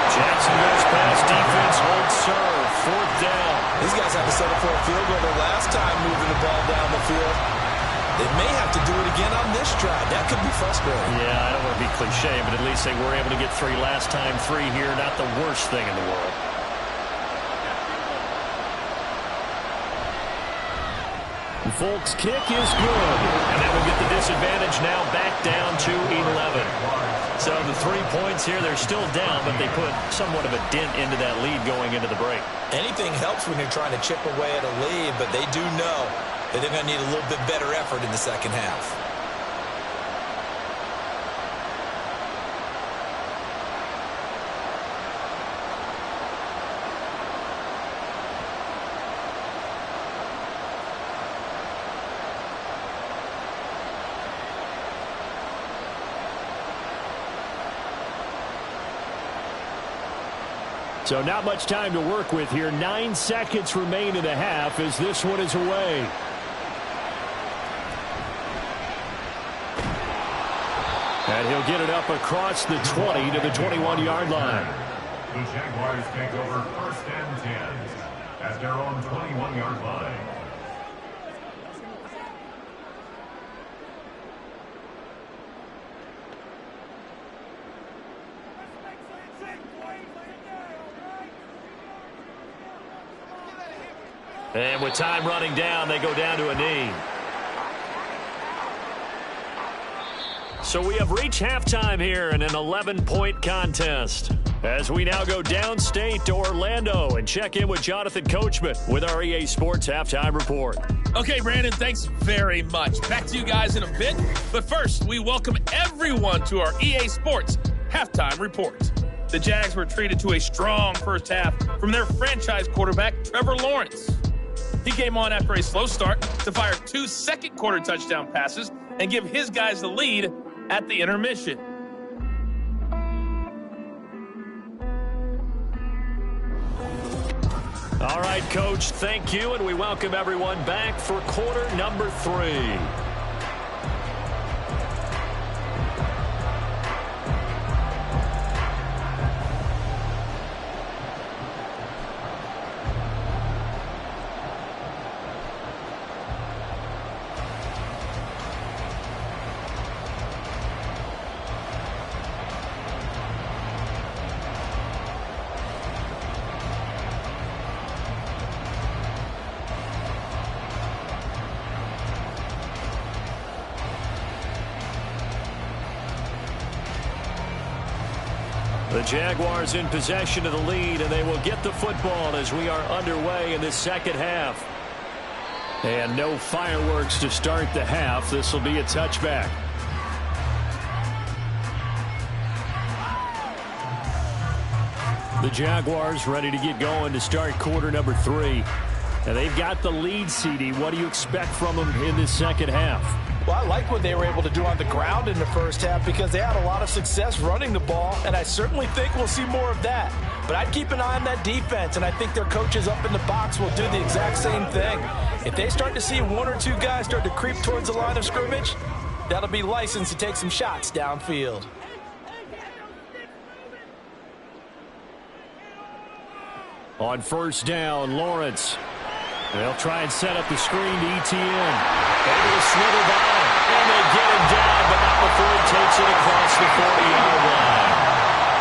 [SPEAKER 2] Jacksonville's pass defense holds serve. 4th down.
[SPEAKER 4] These guys have to settle for a field goal their last time moving the ball down the field. They may have to do it again on this drive. That could be frustrating.
[SPEAKER 2] Yeah, I don't want to be cliche, but at least they were able to get 3 last time. 3 here, not the worst thing in the world.
[SPEAKER 6] Folks' kick is good.
[SPEAKER 2] And that will get the disadvantage now back down to 11. So the 3 points here, they're still down, but they put somewhat of a dent into that lead going into the break.
[SPEAKER 4] Anything helps when you're trying to chip away at a lead, but they do know that they're going to need a little bit better effort in the second half.
[SPEAKER 6] So not much time to work with here. 9 seconds remain in the half as this one is away. And he'll get it up across the 20 to the 21-yard line.
[SPEAKER 7] The Jaguars take over 1st and 10 at their own 21-yard line.
[SPEAKER 2] And with time running down, they go down to a knee. So we have reached halftime here in an 11-point contest. As we now go downstate to Orlando and check in with Jonathan Coachman with our EA Sports Halftime Report.
[SPEAKER 8] Okay, Brandon, thanks very much. Back to you guys in a bit. But first, we welcome everyone to our EA Sports Halftime Report. The Jags were treated to a strong first half from their franchise quarterback, Trevor Lawrence. He came on after a slow start to fire 2 second-quarter touchdown passes and give his guys the lead at the intermission.
[SPEAKER 2] All right, Coach, thank you, and we welcome everyone back for quarter number 3. The Jaguars in possession of the lead, and they will get the football as we are underway in this second half. And no fireworks to start the half. This will be a touchback. The Jaguars ready to get going to start quarter number 3. And they've got the lead, CD. What do you expect from them in this second half?
[SPEAKER 3] Well, I like what they were able to do on the ground in the first half because they had a lot of success running the ball, and I certainly think we'll see more of that. But I'd keep an eye on that defense, and I think their coaches up in the box will do the exact same thing. If they start to see 1 or 2 guys start to creep towards the line of scrimmage, that'll be licensed to take some shots downfield.
[SPEAKER 6] On first down, Lawrence. They'll try and set up the screen to ETN. Able to slither by, and they get him down, but not before he takes it across the 40-yard line.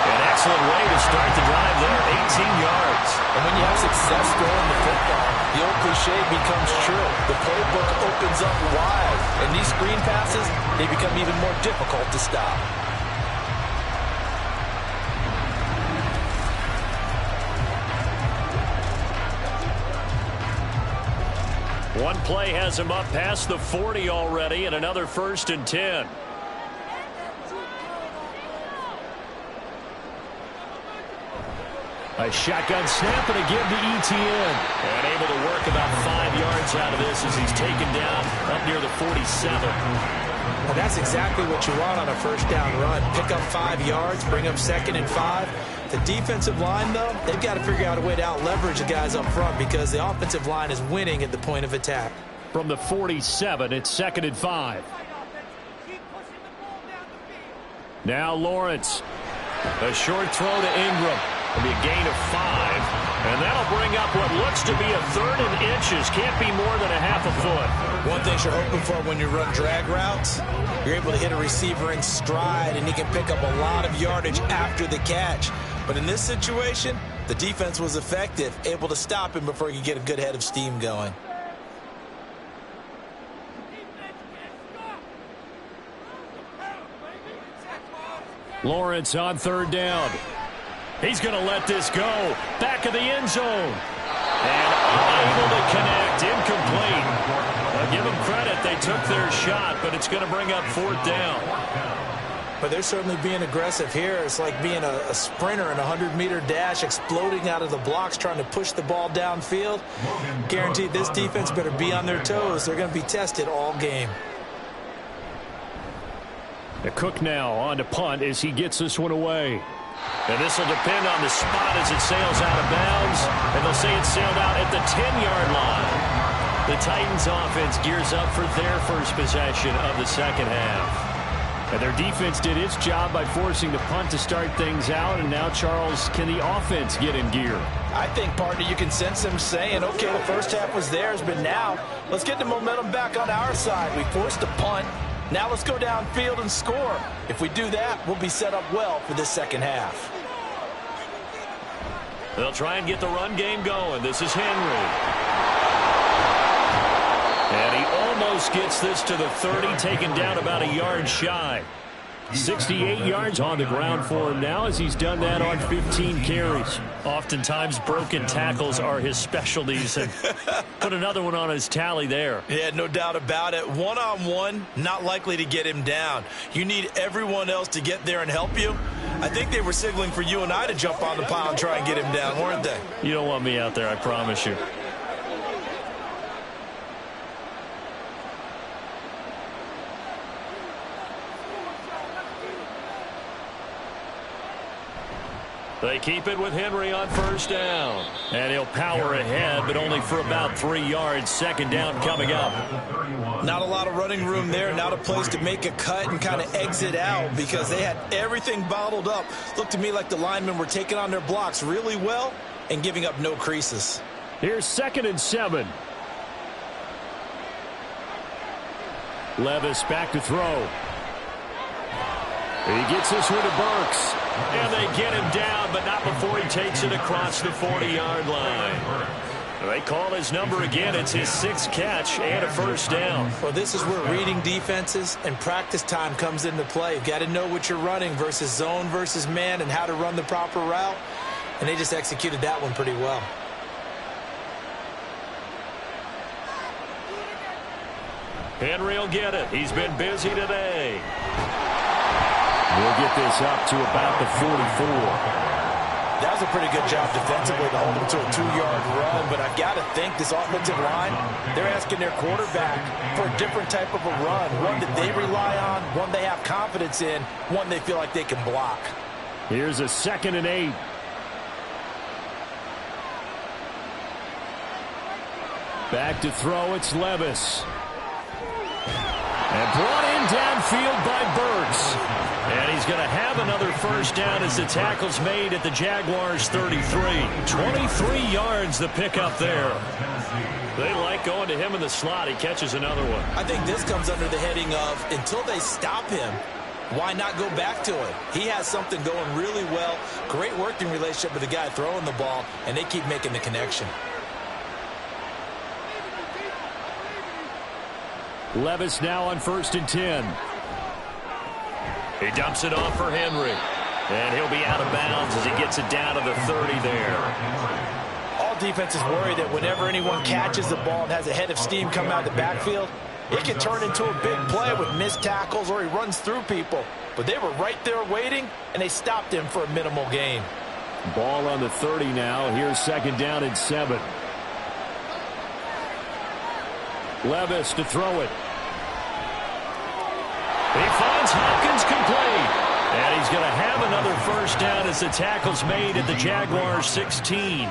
[SPEAKER 6] An excellent way to start the drive there, 18 yards.
[SPEAKER 3] And when you have success throwing the football, the old cliche becomes true. The playbook opens up wide, and these screen passes, they become even more difficult to stop.
[SPEAKER 2] One play has him up past the 40 already, and another 1st and 10. A shotgun snap and a give to ETN. And able to work about 5 yards out of this as he's taken down up near the 47.
[SPEAKER 3] Well, that's exactly what you want on a first down run. Pick up 5 yards, bring up 2nd and 5. The defensive line, though, they've got to figure out a way to out-leverage the guys up front because the offensive line is winning at the point of attack.
[SPEAKER 6] From the 47, it's 2nd and 5. Now Lawrence. A short throw to Ingram. It'll be a gain of 5. And that'll bring up what looks to be a 3rd and inches. Can't be more than a half a foot.
[SPEAKER 3] One thing you're hoping for when you run drag routes, you're able to hit a receiver in stride, and he can pick up a lot of yardage after the catch. But in this situation, the defense was effective, able to stop him before he could get a good head of steam going.
[SPEAKER 6] Lawrence on 3rd down. He's going to let this go. Back of the end zone. And unable to connect. Incomplete. I'll give them credit. They took their shot, but it's going to bring up 4th down.
[SPEAKER 3] But they're certainly being aggressive here. It's like being a sprinter in a 100-meter dash, exploding out of the blocks, trying to push the ball downfield. Guaranteed this defense better be on their toes. They're going to be tested all game.
[SPEAKER 6] The Cook now on to punt as he gets this one away.
[SPEAKER 2] And this will depend on the spot as it sails out of bounds. And they'll say it sailed out at the 10-yard line. The Titans offense gears up for their first possession of the second half. And their defense did its job by forcing the punt to start things out. And now, Charles, can the offense get in gear?
[SPEAKER 3] I think, partner, you can sense them saying, okay, the first half was theirs, but now let's get the momentum back on our side. We forced a punt. Now let's go downfield and score. If we do that, we'll be set up well for this second half.
[SPEAKER 2] They'll try and get the run game going. This is Henry. And he almost gets this to the 30, taken down about a yard shy. 68 yards on the ground for him now as he's done that on 15 carries. Oftentimes broken tackles are his specialties, and put another one on his tally there.
[SPEAKER 4] Yeah, no doubt about it. One-on-one, not likely to get him down. You need everyone else to get there and help you. I think they were signaling for you and I to jump on the pile and try and get him down, weren't they?
[SPEAKER 2] You don't want me out there, I promise you. They keep it with Henry on first down. And he'll power ahead, but only for about 3 yards. Second down coming up.
[SPEAKER 4] Not a lot of running room there. Not a place to make a cut and kind of exit out because they had everything bottled up. Looked to me like the linemen were taking on their blocks really well and giving up no creases.
[SPEAKER 2] Here's 2nd and 7. Levis back to throw. He gets this one to Burks. And they get him down, but not before he takes it across the 40-yard line. They call his number again. It's his 6th catch and a first down.
[SPEAKER 3] Well, this is where reading defenses and practice time comes into play. You've got to know what you're running versus zone versus man and how to run the proper route. And they just executed that one pretty well.
[SPEAKER 2] Henry will get it. He's been busy today. We'll get this up to about the 44.
[SPEAKER 3] That was a pretty good job defensively to hold him to a 2-yard run, but I've got to think this offensive line, they're asking their quarterback for a different type of a run, one that they rely on, one they have confidence in, one they feel like they can block.
[SPEAKER 2] Here's a 2nd and 8. Back to throw, it's Levis. And brought in downfield by Burks. And he's going to have another first down as the tackle's made at the Jaguars 33. 23 yards the pickup there. They like going to him in the slot. He catches another one.
[SPEAKER 3] I think this comes under the heading of until they stop him, why not go back to it? He has something going really well. Great working relationship with the guy throwing the ball, and they keep making the connection.
[SPEAKER 2] Levis now on 1st and 10. He dumps it off for Henry. And he'll be out of bounds as he gets it down to the 30 there.
[SPEAKER 3] All defenses worry that whenever anyone catches the ball and has a head of steam come out of the backfield, it can turn into a big play with missed tackles or he runs through people. But they were right there waiting, and they stopped him for a minimal gain.
[SPEAKER 2] Ball on the 30 now. Here's 2nd down and 7. Levis to throw it. He finds Hopkins complete. And he's going to have another first down as the tackle's made at the Jaguars 16.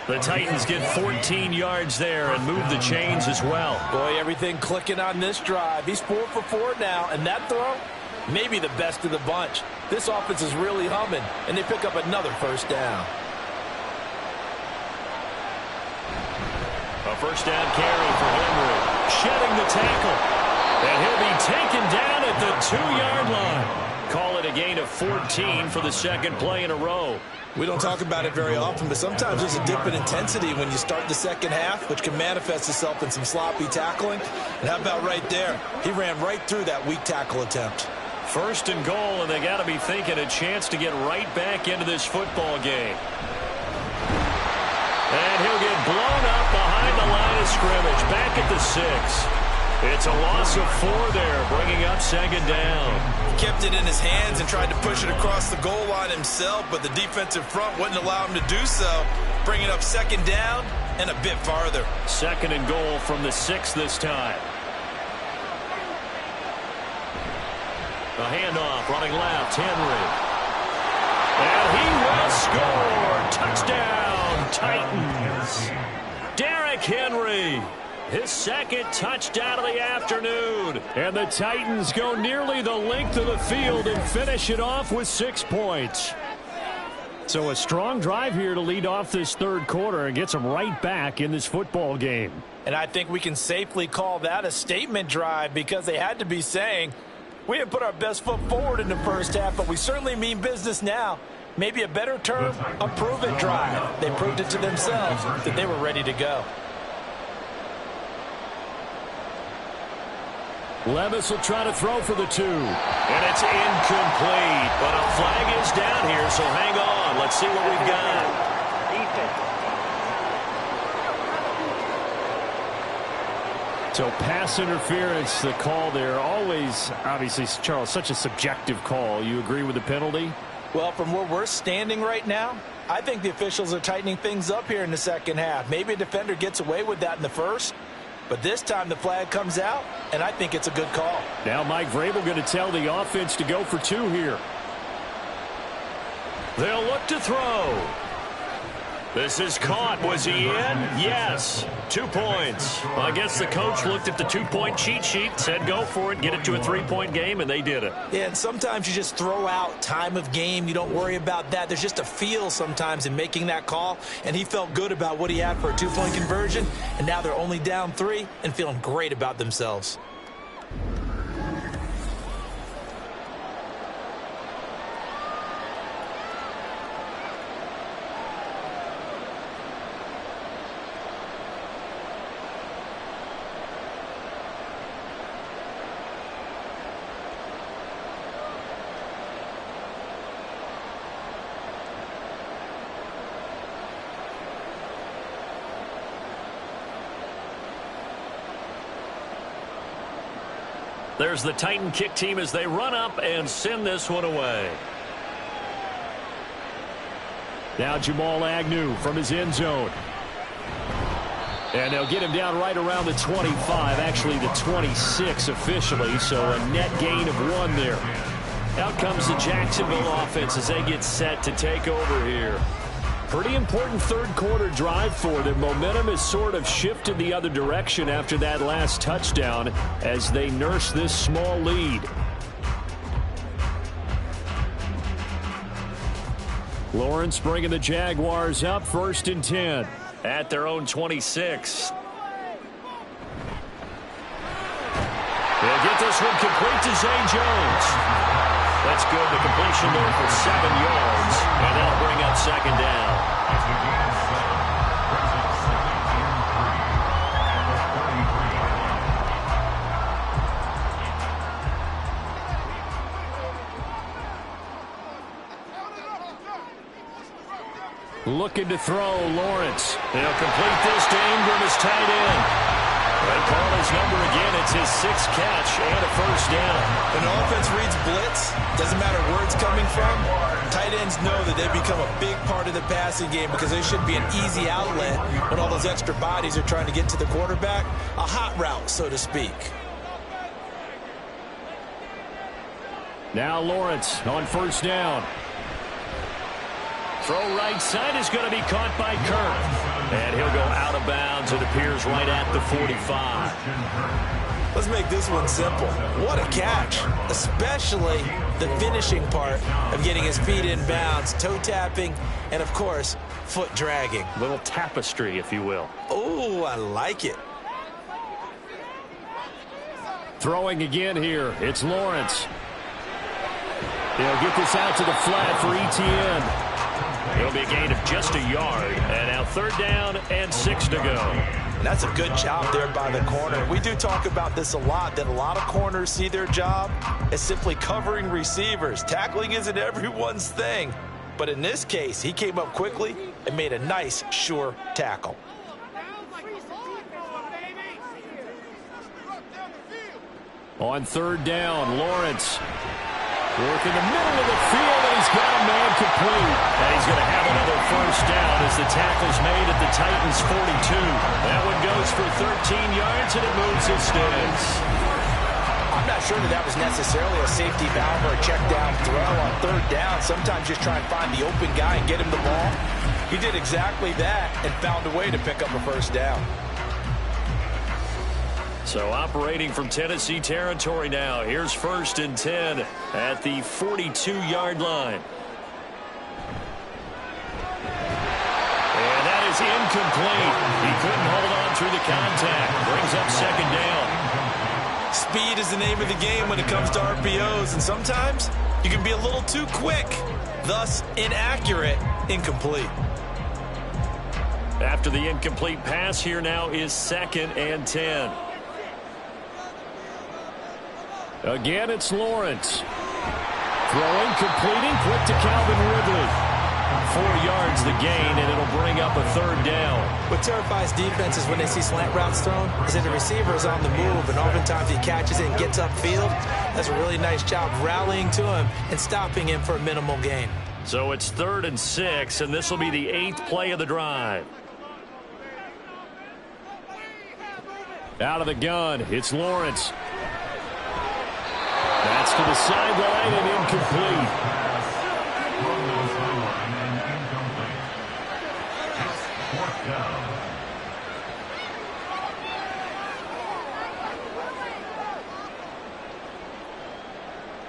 [SPEAKER 2] The Titans get 14 yards there and move the chains as well.
[SPEAKER 3] Boy, everything clicking on this drive. He's 4 for 4 now, and that throw, maybe the best of the bunch. This offense is really humming, and they pick up another first down.
[SPEAKER 2] A first down carry for Henry. Shedding the tackle. And he'll be taken down at the 2-yard line. Call it a gain of 14 for the 2nd play in a row.
[SPEAKER 4] We don't talk about it very often, but sometimes there's a dip in intensity when you start the second half, which can manifest itself in some sloppy tackling. And how about right there? He ran right through that weak tackle attempt.
[SPEAKER 2] 1st and goal, and they got to be thinking a chance to get right back into this football game. And he'll get blown up behind the line of scrimmage, back at the 6. It's a loss of 4 there, bringing up 2nd down.
[SPEAKER 4] He kept it in his hands and tried to push it across the goal line himself, but the defensive front wouldn't allow him to do so, bringing up 2nd down and a bit farther.
[SPEAKER 2] 2nd and goal from the 6 this time. A handoff, running left, Henry. And Titans. Derrick Henry, his second touchdown of the afternoon. And the Titans go nearly the length of the field and finish it off with 6 points. So a strong drive here to lead off this third quarter and gets them right back in this football game.
[SPEAKER 3] And I think we can safely call that a statement drive because they had to be saying, we didn't put our best foot forward in the first half, but we certainly mean business now. Maybe a better term, a prove-it drive. They proved it to themselves that they were ready to go.
[SPEAKER 2] Levis will try to throw for the 2. And it's incomplete. But a flag is down here, so hang on. Let's see what we've got. So pass interference, the call there. Always, obviously, Charles, such a subjective call. You agree with the penalty?
[SPEAKER 3] Well, from where we're standing right now, I think the officials are tightening things up here in the second half. Maybe a defender gets away with that in the first, but this time the flag comes out, and I think it's a good call.
[SPEAKER 2] Now Mike Vrabel going to tell the offense to go for 2 here. They'll look to throw. This is caught. Was he in? Yes. 2 points. Well, I guess the coach looked at the 2-point cheat sheet, said go for it, get it to a 3-point game, and they did it.
[SPEAKER 3] Yeah, and sometimes you just throw out time of game. You don't worry about that. There's just a feel sometimes in making that call, and he felt good about what he had for a 2-point conversion, and now they're only down 3 and feeling great about themselves.
[SPEAKER 2] There's the Titan kick team as they run up and send this one away. Now Jamal Agnew from his end zone. And they'll get him down right around the 25, actually the 26 officially, so a net gain of 1 there. Out comes the Jacksonville offense as they get set to take over here. Pretty important third quarter drive for them. Momentum has sort of shifted the other direction after that last touchdown as they nurse this small lead. Lawrence bringing the Jaguars up, 1st and 10 at their own 26. They'll get this one complete to Zay Jones. That's good. The completion there for 7 yards, and that'll bring up 2nd down. Looking to throw, Lawrence. They'll complete this to Ingram as tight end. They call his number again. It's his 6th catch and a 1st down.
[SPEAKER 4] When the offense reads blitz, doesn't matter where it's coming from, tight ends know that they become a big part of the passing game because they should be an easy outlet when all those extra bodies are trying to get to the quarterback. A hot route, so to speak.
[SPEAKER 2] Now Lawrence on 1st down. Throw right side is going to be caught by Kirk. And he'll go out of bounds, it appears, right at the 45.
[SPEAKER 4] Let's make this one simple. What a catch, especially the finishing part of getting his feet in bounds, toe tapping, and, of course, foot dragging.
[SPEAKER 2] Little tapestry, if you will.
[SPEAKER 4] Oh, I like it.
[SPEAKER 2] Throwing again here, it's Lawrence. He'll get this out to the flat for Etienne. It'll be a gain of just a yard. And now 3rd down and 6 to go.
[SPEAKER 4] And that's a good job there by the corner. We do talk about this a lot, that a lot of corners see their job as simply covering receivers. Tackling isn't everyone's thing. But in this case, he came up quickly and made a nice, sure tackle.
[SPEAKER 2] On 3rd down, Lawrence. Work in the middle of the field, and he's got a man complete. And he's going to have another 1st down as the tackle's made at the Titans' 42. That one goes for 13 yards, and it moves his sticks.
[SPEAKER 3] I'm not sure that was necessarily a safety valve or a check down throw on third down. Sometimes just try and find the open guy and get him the ball. He did exactly that and found a way to pick up a first down.
[SPEAKER 2] So operating from Tennessee territory now. Here's 1st and 10 at the 42-yard line. And that is incomplete. He couldn't hold on through the contact. Brings up 2nd down.
[SPEAKER 4] Speed is the name of the game when it comes to RPOs, and sometimes you can be a little too quick, thus inaccurate, incomplete.
[SPEAKER 2] After the incomplete pass, here now is 2nd and 10. Again, it's Lawrence. Throwing, completing, quick to Calvin Ridley. 4 yards the gain, and it'll bring up a 3rd down.
[SPEAKER 3] What terrifies defenses when they see slant routes thrown is that the receiver is on the move, and oftentimes he catches it and gets upfield. That's a really nice job rallying to him and stopping him for a minimal gain.
[SPEAKER 2] So it's 3rd and 6, and this will be the 8th play of the drive. Out of the gun, it's Lawrence. That's to the sideline and incomplete.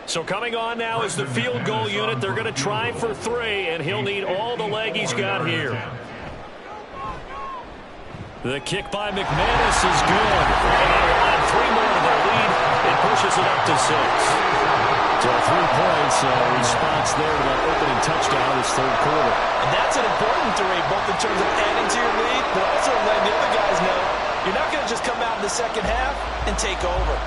[SPEAKER 2] So coming on now is the field goal unit. They're going to try for 3, and he'll need all the leg he's got here. The kick by McManus is good. And they'll add 3 more to their lead. It pushes it up to 6. So 3 points, response there to that opening touchdown this 3rd quarter.
[SPEAKER 3] And that's an important 3, both in terms of adding to your lead, but also letting the other guys know you're not going to just come out in the second half and take over.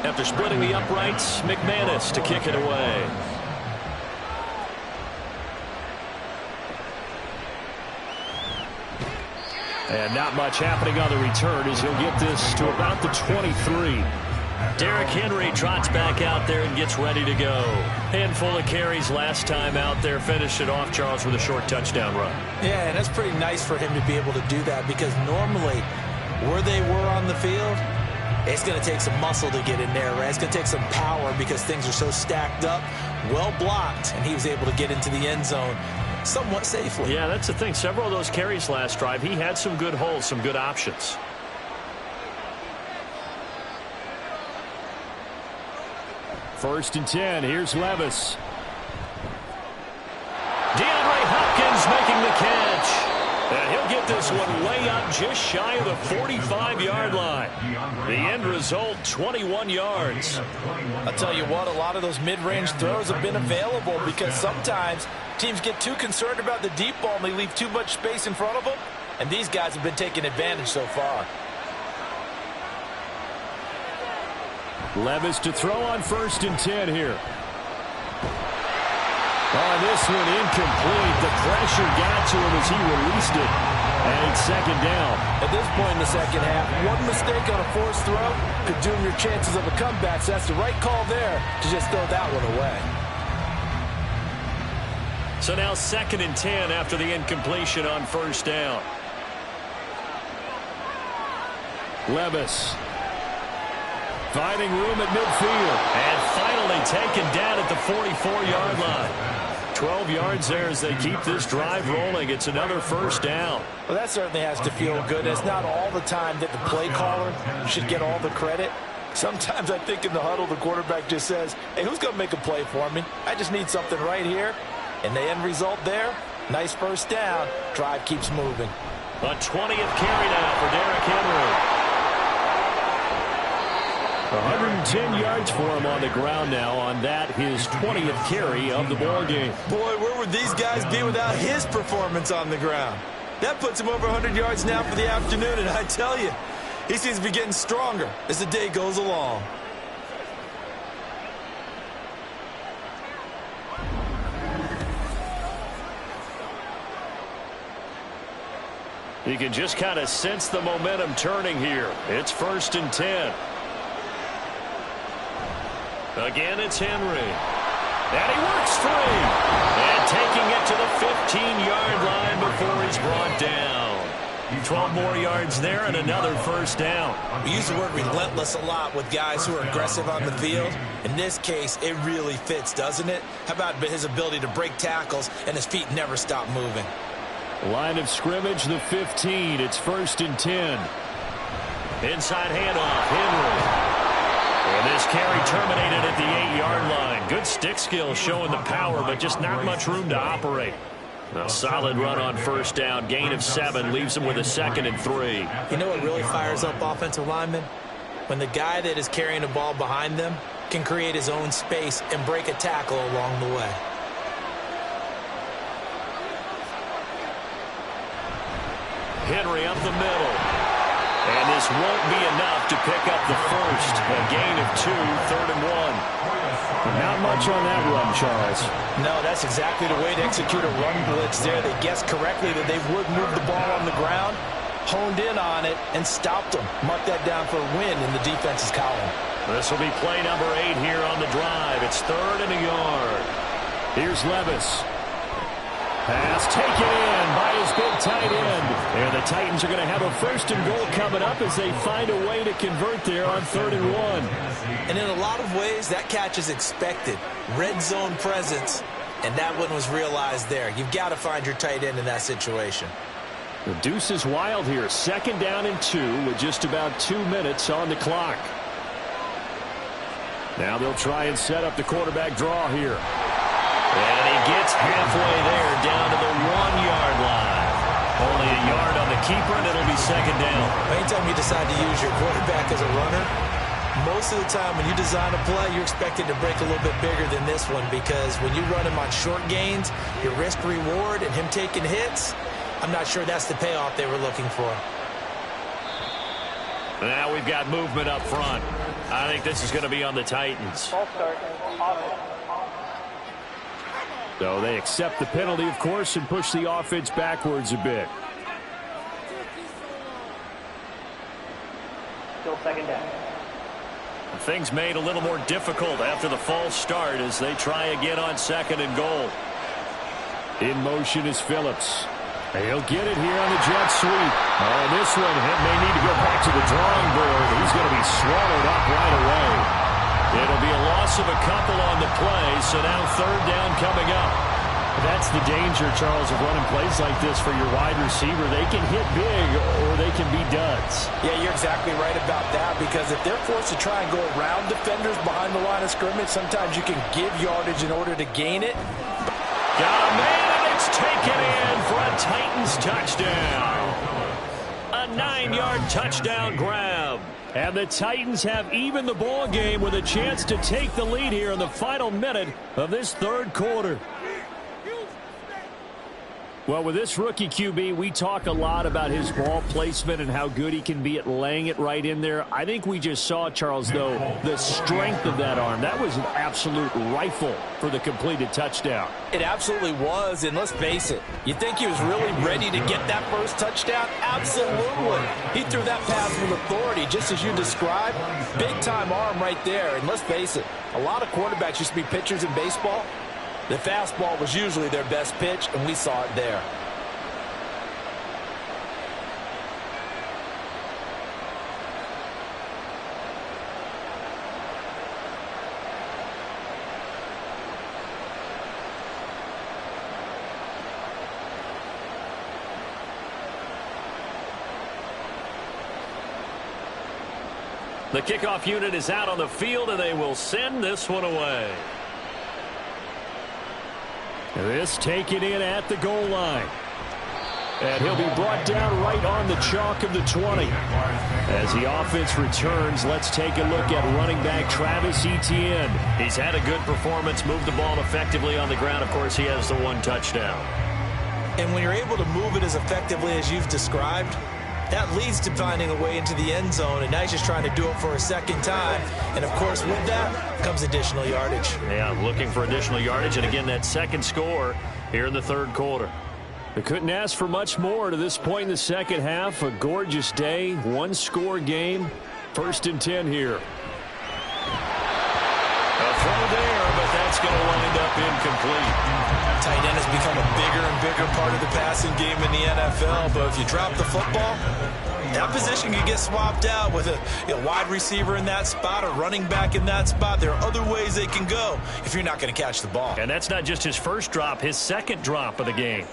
[SPEAKER 2] After splitting the uprights, McManus to kick it away. And not much happening on the return as he'll get this to about the 23. Derrick Henry trots back out there and gets ready to go. Handful of carries last time out there. Finished it off, Charles, with a short touchdown run.
[SPEAKER 3] Yeah, and that's pretty nice for him to be able to do that because normally where they were on the field, it's going to take some muscle to get in there, right? It's going to take some power because things are so stacked up, well blocked, and he was able to get into the end zone somewhat safely.
[SPEAKER 2] Yeah, that's the thing. Several of those carries last drive, he had some good holes, some good options. First and 10, here's Levis. DeAndre Hopkins making the catch. And he'll get this one way up just shy of the 45-yard line. The end result, 21 yards.
[SPEAKER 3] I'll tell you what, a lot of those mid-range throws have been available because sometimes teams get too concerned about the deep ball and they leave too much space in front of them. And these guys have been taking advantage so far.
[SPEAKER 2] Levis to throw on 1st and 10 here. Oh, this one incomplete. The pressure got to him as he released it. And it's 2nd down.
[SPEAKER 3] At this point in the second half, one mistake on a forced throw could doom your chances of a comeback. So that's the right call there to just throw that one away.
[SPEAKER 2] So now 2nd and 10 after the incompletion on 1st down. Levis. Finding room at midfield. And finally taken down at the 44-yard line. 12 yards there as they keep this drive rolling. It's another 1st down.
[SPEAKER 3] Well, that certainly has to feel good. It's not all the time that the play caller should get all the credit. Sometimes I think in the huddle, the quarterback just says, hey, who's going to make a play for me? I just need something right here. And the end result there, nice 1st down. Drive keeps moving.
[SPEAKER 2] A 20th carry now for Derrick Henry. 110 yards for him on the ground now on that, his 20th carry of the ball game.
[SPEAKER 4] Boy, where would these guys be without his performance on the ground? That puts him over 100 yards now for the afternoon, and I tell you, he seems to be getting stronger as the day goes along.
[SPEAKER 2] You can just kind of sense the momentum turning here. It's 1st and 10. Again, it's Henry. And he works free. And taking it to the 15-yard line before he's brought down. 12 more yards there and another first down.
[SPEAKER 3] We use the word relentless a lot with guys who are aggressive on the field. In this case, it really fits, doesn't it? How about his ability to break tackles and his feet never stop moving?
[SPEAKER 2] Line of scrimmage, the 15. It's 1st and 10. Inside handoff, Henry. And this carry terminated at the 8-yard line. Good stick skill showing the power, but just not much room to operate. A solid run on first down. Gain of 7 leaves him with a 2nd and 3.
[SPEAKER 3] You know what really fires up offensive linemen? When the guy that is carrying the ball behind them can create his own space and break a tackle along the way.
[SPEAKER 2] Henry up the middle. And this won't be enough to pick up the first. A gain of 2, 3rd and 1. Not much on that run, Charles.
[SPEAKER 3] No, that's exactly the way to execute a run blitz there. They guessed correctly that they would move the ball on the ground, honed in on it, and stopped them. Mark that down for a win in the defense's column.
[SPEAKER 2] This will be play number 8 here on the drive. It's 3rd and a yard. Here's Levis. Pass taken in by his big tight end. And the Titans are going to have a 1st and goal coming up as they find a way to convert there on 3rd and 1.
[SPEAKER 3] And in a lot of ways, that catch is expected. Red zone presence, and that one was realized there. You've got to find your tight end in that situation.
[SPEAKER 2] The deuce is wild here. 2nd down and 2 with just about 2 minutes on the clock. Now they'll try and set up the quarterback draw here. And he gets halfway there down to the 1-yard line. Only a yard on the keeper, and it'll be 2nd down.
[SPEAKER 3] Anytime you decide to use your quarterback as a runner, most of the time when you design a play, you're expected to break a little bit bigger than this one, because when you run him on short gains, your risk-reward and him taking hits, I'm not sure that's the payoff they were looking for.
[SPEAKER 2] Now we've got movement up front. I think this is going to be on the Titans. So they accept the penalty, of course, and push the offense backwards a bit.
[SPEAKER 9] Still 2nd down.
[SPEAKER 2] Things made a little more difficult after the false start as they try again on 2nd and goal. In motion is Phillips. He'll get it here on the jet sweep. Oh, this one may need to go back to the drawing board. He's going to be swallowed up right away. It'll be a loss of a couple on the play, so now 3rd down coming up. That's the danger, Charles, of running plays like this for your wide receiver. They can hit big or they can be duds.
[SPEAKER 3] Yeah, you're exactly right about that, because if they're forced to try and go around defenders behind the line of scrimmage, sometimes you can give yardage in order to gain it.
[SPEAKER 2] Got a man, and it's taken in for a Titans touchdown. A 9-yard touchdown grab. And the Titans have evened the ball game with a chance to take the lead here in the final minute of this 3rd quarter. Well, with this rookie QB, we talk a lot about his ball placement and how good he can be at laying it right in there. I think we just saw, Charles, though, the strength of that arm. That was an absolute rifle for the completed touchdown.
[SPEAKER 3] It absolutely was, and let's face it, you think he was really ready to get that first touchdown? Absolutely. He threw that pass with authority, just as you described. Big-time arm right there, and let's face it, a lot of quarterbacks used to be pitchers in baseball. The fastball was usually their best pitch, and we saw it there.
[SPEAKER 2] The kickoff unit is out on the field, and they will send this one away. This taken in at the goal line. And he'll be brought down right on the chalk of the 20. As the offense returns, let's take a look at running back Travis Etienne. He's had a good performance, moved the ball effectively on the ground. Of course, he has the 1 touchdown.
[SPEAKER 3] And when you're able to move it as effectively as you've described, that leads to finding a way into the end zone, and now he's just trying to do it for a 2nd time. And, of course, with that comes additional yardage.
[SPEAKER 2] Yeah, looking for additional yardage, and again, that 2nd score here in the 3rd quarter. They couldn't ask for much more to this point in the 2nd half. A gorgeous day, 1-score game, 1st and 10 here. A throw there, but that's going to wind up incomplete.
[SPEAKER 4] Tight end has become a bigger and bigger part of the passing game in the NFL, but if you drop the football, that position can get swapped out with a wide receiver in that spot, a running back in that spot. There are other ways they can go if you're not going to catch the ball.
[SPEAKER 2] And that's not just his first drop, his second drop of the game.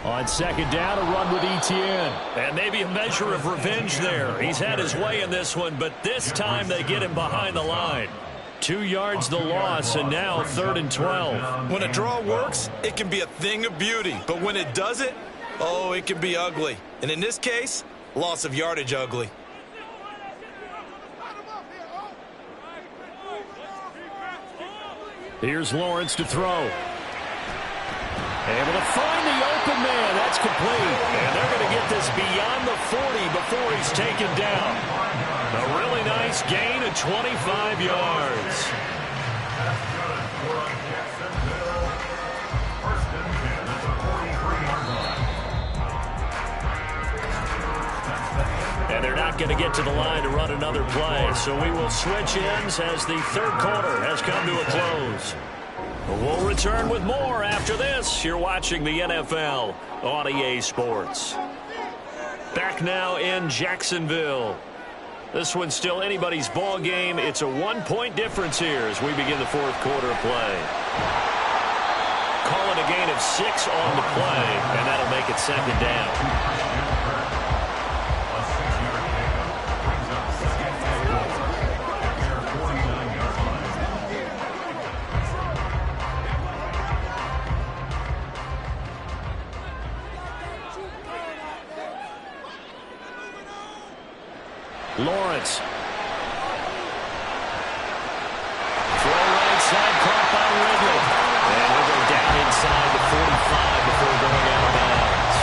[SPEAKER 2] On second down, a run with Etienne. And maybe a measure of revenge there. He's had his way in this one, but this time they get him behind the line. 2 yards the loss, and now 3rd and 12.
[SPEAKER 4] When a draw works, it can be a thing of beauty. But when it doesn't, oh, it can be ugly. And in this case, loss of yardage ugly.
[SPEAKER 2] Here's Lawrence to throw. Able to find the open man. That's complete. And they're going to get this beyond the 40 before he's taken down. A really nice gain of 25 yards. And they're not going to get to the line to run another play. So we will switch ends as the third quarter has come to a close. We'll return with more after this. You're watching the NFL on EA Sports. Back now in Jacksonville. This one's still anybody's ball game. It's a 1-point difference here as we begin the fourth quarter of play. Calling a gain of 6 on the play, and that'll make it second down. Lawrence. Throw right side, caught by Ridley. And he'll go down inside the 45 before going out of bounds.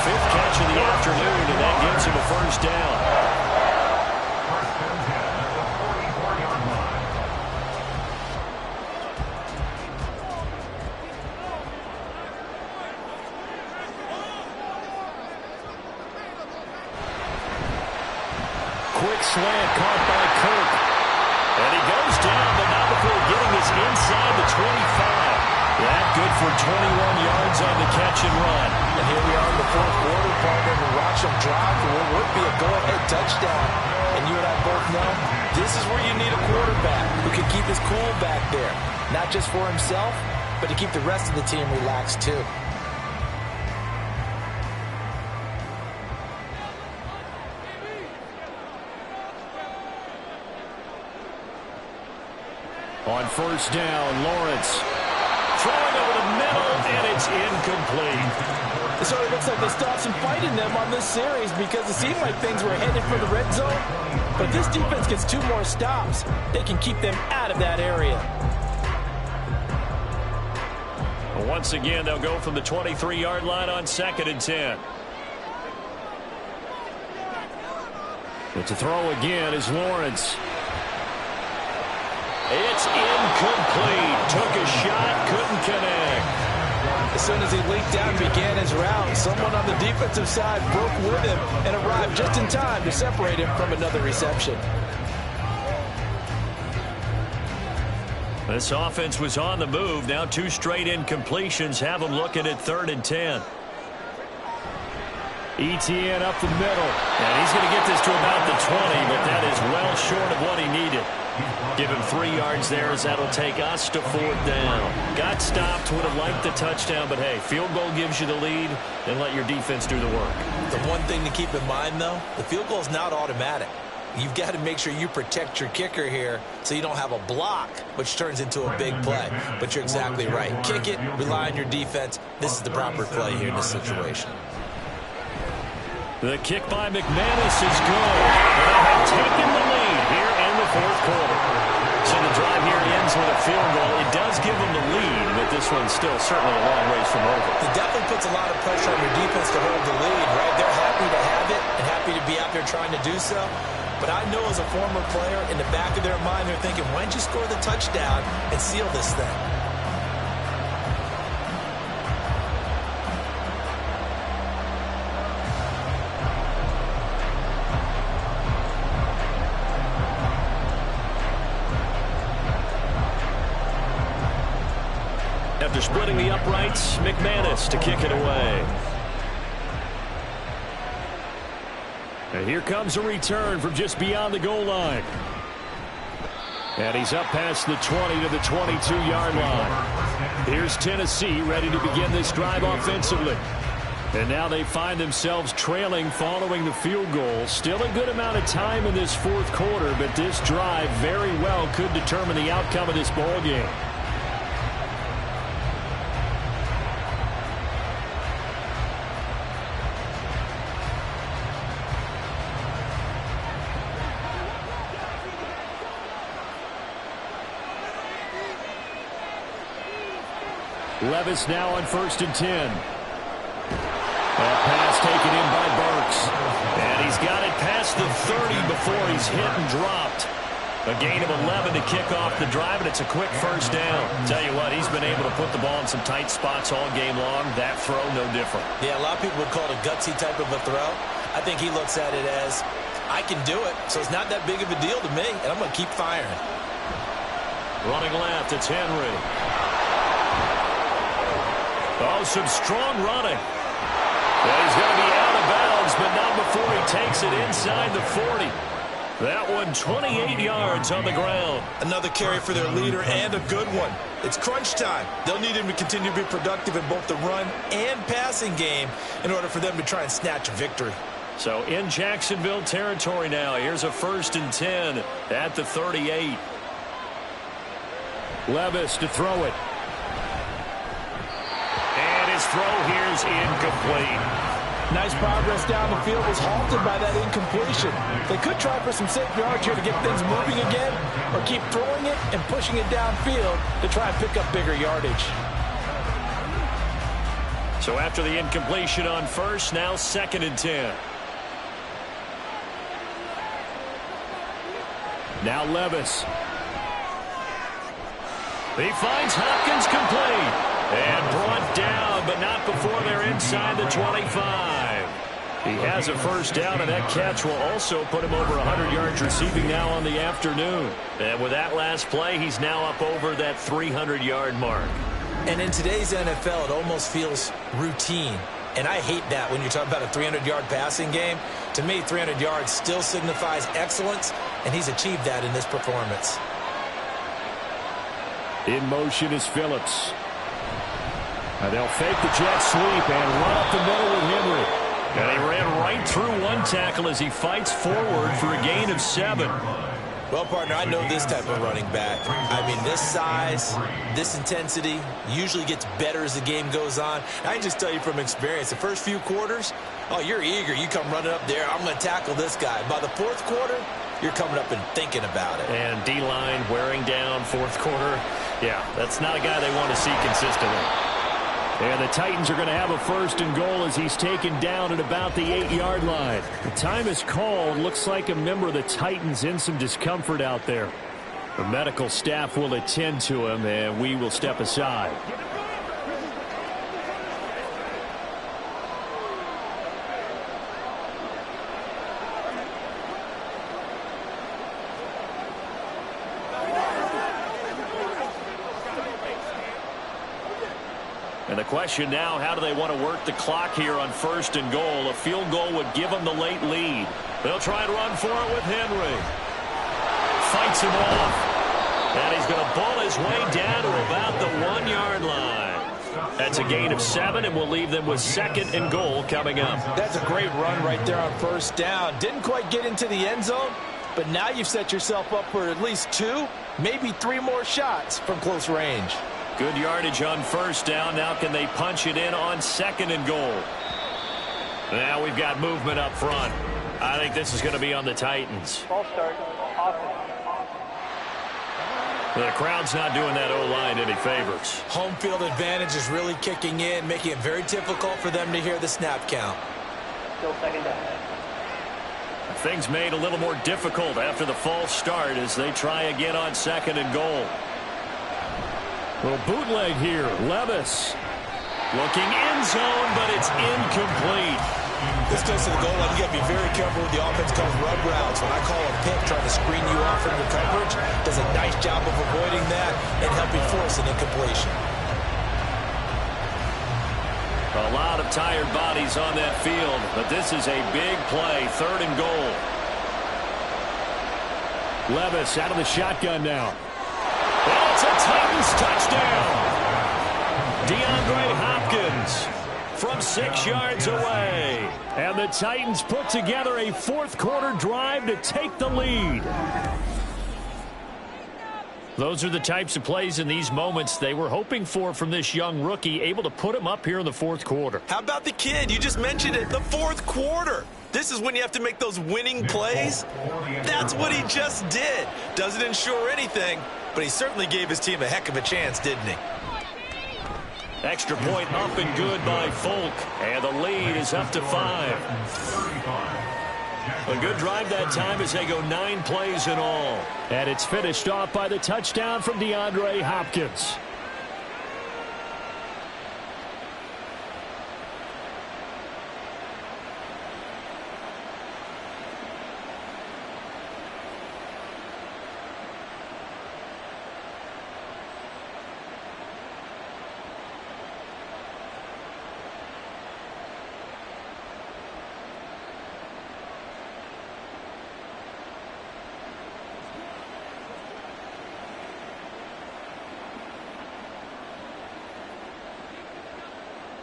[SPEAKER 2] 5th catch of the afternoon, and that gives him a first down. Quick slant caught by Kirk. And he goes down, but not before getting his inside the 25. That good for 21 yards on the catch and run.
[SPEAKER 3] And here we are in the fourth quarter, partner, to watch him drive for what would be a go-ahead touchdown. And you and I both know this is where you need a quarterback who can keep his cool back there. Not just for himself, but to keep the rest of the team relaxed too.
[SPEAKER 2] On first down, Lawrence throwing over the middle, and it's incomplete.
[SPEAKER 3] It sort of looks like they stopped some fight in them on this series because it seemed like things were headed for the red zone. But if this defense gets 2 more stops, they can keep them out of that area.
[SPEAKER 2] Once again, they'll go from the 23-yard line on 2nd and 10. But to throw again is Lawrence. It's incomplete. Took a shot, couldn't connect.
[SPEAKER 3] As soon as he leaked out and began his route, someone on the defensive side broke with him and arrived just in time to separate him from another reception.
[SPEAKER 2] This offense was on the move. Now 2 straight incompletions have them looking at 3rd and 10. Etienne up the middle. And he's going to get this to about the 20, but that is well short of what he needed. Give him 3 yards there as that'll take us to 4th down. Got stopped, would have liked the touchdown, but hey, field goal gives you the lead, and let your defense do the work.
[SPEAKER 4] The one thing to keep in mind, though, the field goal is not automatic. You've got to make sure you protect your kicker here so you don't have a block, which turns into a big play. But you're exactly right. Kick it, rely on your defense. This is the proper play here in this situation.
[SPEAKER 2] The kick by McManus is good. They have taken the lead here in the fourth quarter. So the drive here ends with a field goal. It does give them the lead, but this one's still certainly a long ways from over.
[SPEAKER 4] It definitely puts a lot of pressure on your defense to hold the lead, right? They're happy to have it and happy to be out there trying to do so. But I know as a former player, in the back of their mind, they're thinking, why don't you score the touchdown and seal this thing?
[SPEAKER 2] After splitting the uprights, McManus to kick it away. And here comes a return from just beyond the goal line. And he's up past the 20 to the 22-yard line. Here's Tennessee ready to begin this drive offensively. And now they find themselves trailing following the field goal. Still a good amount of time in this fourth quarter, but this drive very well could determine the outcome of this ball game. Levis now on 1st and 10. That pass taken in by Burks. And he's got it past the 30 before he's hit and dropped. A gain of 11 to kick off the drive, and it's a quick first down. Tell you what, he's been able to put the ball in some tight spots all game long. That throw, no different.
[SPEAKER 3] Yeah, a lot of people would call it a gutsy type of a throw. I think he looks at it as, I can do it, so it's not that big of a deal to me, and I'm going to keep firing.
[SPEAKER 2] Running left, it's Henry. Oh, some strong running. Well, he's going to be out of bounds, but not before he takes it inside the 40. That one, 28 yards on the ground.
[SPEAKER 4] Another carry for their leader and a good one. It's crunch time. They'll need him to continue to be productive in both the run and passing game in order for them to try and snatch a victory.
[SPEAKER 2] So in Jacksonville territory now. Here's a 1st and 10 at the 38. Levis to throw it. His throw here's incomplete.
[SPEAKER 3] Nice progress down the field, was halted by that incompletion. They could try for some safe yards here to get things moving again, or keep throwing it and pushing it downfield to try and pick up bigger yardage.
[SPEAKER 2] So after the incompletion on 1st, now 2nd and 10. Now Levis. He finds Hopkins complete. And brought down, but not before they're inside the 25. He has a first down, and that catch will also put him over 100 yards receiving now on the afternoon. And with that last play, he's now up over that 300-yard mark.
[SPEAKER 3] And in today's NFL, it almost feels routine. And I hate that when you're talking about a 300-yard passing game. To me, 300 yards still signifies excellence, and he's achieved that in this performance.
[SPEAKER 2] In motion is Phillips. They'll fake the jet sweep and run up the middle with Henry. And he ran right through one tackle as he fights forward for a gain of 7.
[SPEAKER 3] Well, partner, I know this type of running back. I mean, this size, this intensity usually gets better as the game goes on. I can just tell you from experience, the first few quarters, oh, you're eager. You come running up there, I'm going to tackle this guy. By the 4th quarter, you're coming up and thinking about it.
[SPEAKER 2] And D-line wearing down 4th quarter. Yeah, that's not a guy they want to see consistently. And the Titans are going to have a 1st and goal as he's taken down at about the 8-yard line. The time is called. Looks like a member of the Titans in some discomfort out there. The medical staff will attend to him, and we will step aside. And the question now, how do they want to work the clock here on 1st and goal? A field goal would give them the late lead. They'll try and run for it with Henry. Fights him off. And he's going to ball his way down to about the 1-yard line. That's a gain of 7, and we'll leave them with 2nd and goal coming up.
[SPEAKER 3] That's a great run right there on 1st down. Didn't quite get into the end zone, but now you've set yourself up for at least 2, maybe 3 more shots from close range.
[SPEAKER 2] Good yardage on 1st down. Now can they punch it in on 2nd and goal? Now we've got movement up front. I think this is going to be on the Titans.
[SPEAKER 9] Ball start.
[SPEAKER 2] The crowd's not doing that O-line any favors.
[SPEAKER 3] Home field advantage is really kicking in, making it very difficult for them to hear the snap count.
[SPEAKER 9] Still 2nd down.
[SPEAKER 2] Things made a little more difficult after the false start as they try again on 2nd and goal. Little bootleg here. Levis looking end zone, but it's incomplete.
[SPEAKER 3] This goes to the goal line. You got to be very careful with the offense calls rub routes. When I call a pick, trying to screen you off from your coverage, does a nice job of avoiding that and helping force an incompletion.
[SPEAKER 2] tired bodies on that field, but this is a big play, 3rd and goal.
[SPEAKER 6] Levis out of the shotgun now.
[SPEAKER 2] And it's a Titans touchdown. DeAndre Hopkins from 6 yards away.
[SPEAKER 6] And the Titans put together a 4th quarter drive to take the lead.
[SPEAKER 2] Those are the types of plays in these moments they were hoping for from this young rookie, able to put him up here in the 4th quarter.
[SPEAKER 4] How about the kid? You just mentioned it, the 4th quarter. This is when you have to make those winning plays. That's what he just did. Doesn't ensure anything, but he certainly gave his team a heck of a chance, didn't he?
[SPEAKER 2] Extra point up and good by Folk, and the lead is up to 5. A good drive that time as they go 9 plays in all.
[SPEAKER 6] And it's finished off by the touchdown from DeAndre Hopkins.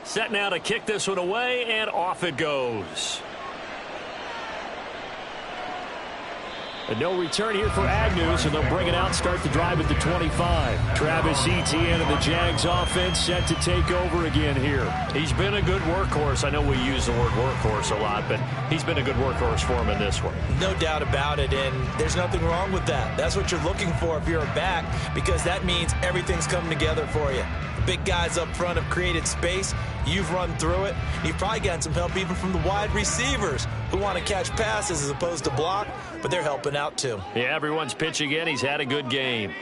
[SPEAKER 2] Set now to kick this one away, and off it goes.
[SPEAKER 6] And no return here for Agnew, so they'll bring it out, start the drive at the 25. Travis Etienne and the Jags offense set to take over again here.
[SPEAKER 2] He's been a good workhorse. I know we use the word workhorse a lot, but he's been a good workhorse for him in this one.
[SPEAKER 4] No doubt about it, and there's nothing wrong with that. That's what you're looking for if you're a back, because that means everything's coming together for you. The big guys up front have created space. You've run through it. You've probably gotten some help even from the wide receivers who want to catch passes as opposed to block, but they're helping out too.
[SPEAKER 2] Yeah, everyone's pitching in. He's had a good game.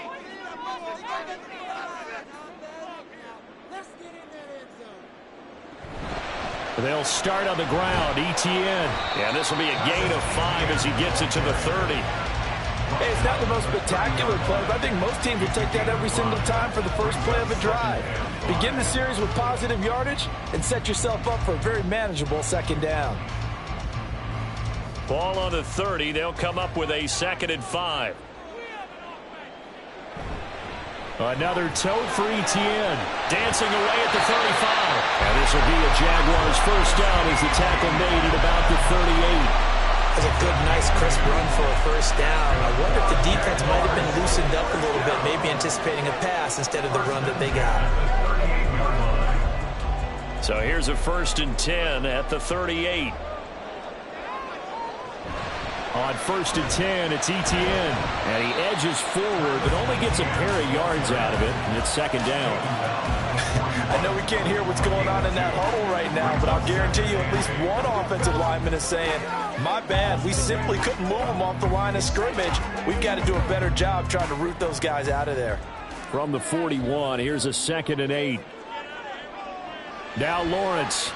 [SPEAKER 6] They'll start on the ground. Etienne.
[SPEAKER 2] Yeah, this will be a gain of 5 as he gets it to the 30.
[SPEAKER 3] Hey, it's not the most spectacular play, but I think most teams will take that every single time for the first play of a drive. Begin the series with positive yardage and set yourself up for a very manageable 2nd down.
[SPEAKER 2] Ball on the 30. They'll come up with a 2nd and 5.
[SPEAKER 6] Another tote for Etienne.
[SPEAKER 2] Dancing away at the 35.
[SPEAKER 6] And this will be a Jaguars first down as the tackle made at about the 38.
[SPEAKER 3] That's a good, nice, crisp run for a first down. I wonder if the defense might have been loosened up a little bit, maybe anticipating a pass instead of the run that they got.
[SPEAKER 2] So here's a 1st and 10 at the 38.
[SPEAKER 6] On 1st and 10, it's Etienne. And he edges forward, but only gets a pair of yards out of it, and it's 2nd down.
[SPEAKER 3] I know we can't hear what's going on in that huddle right now, but I'll guarantee you at least one offensive lineman is saying, my bad, we simply couldn't move them off the line of scrimmage. We've got to do a better job trying to root those guys out of there.
[SPEAKER 6] From the 41, here's a 2nd and 8. Now Lawrence.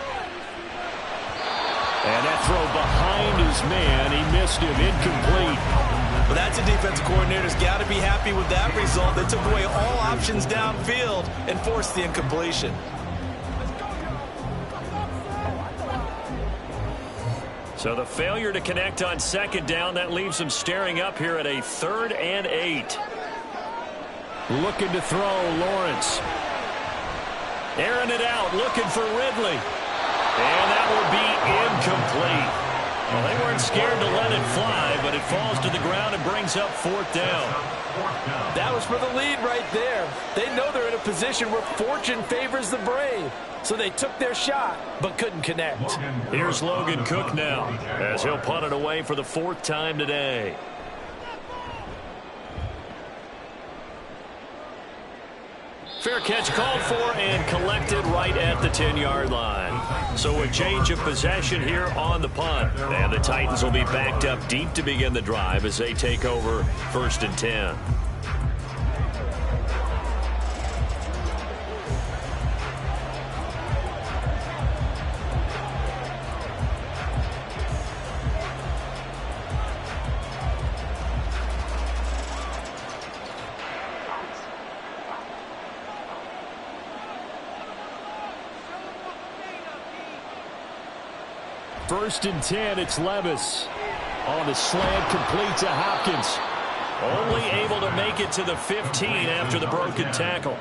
[SPEAKER 6] And that throw behind his man, he missed him, incomplete.
[SPEAKER 4] Well, that's a defensive coordinator's got to be happy with that result. They took away all options downfield and forced the incompletion.
[SPEAKER 2] So the failure to connect on 2nd down, that leaves them staring up here at a 3rd and 8.
[SPEAKER 6] Looking to throw, Lawrence.
[SPEAKER 2] Airing it out, looking for Ridley. And that will be incomplete. Well, they weren't scared to let it fly, but it falls to the ground and brings up 4th down.
[SPEAKER 3] That was for the lead right there. They know they're in a position where fortune favors the brave. So they took their shot, but couldn't connect.
[SPEAKER 2] Here's Logan Cook now, as he'll punt it away for the 4th time today. Fair catch called for and collected right at the 10-yard line. So a change of possession here on the punt. And the Titans will be backed up deep to begin the drive as they take over 1st and 10. 1st and 10, it's Levis. On the slant, complete to Hopkins. Only able to make it to the 15 after the broken tackle.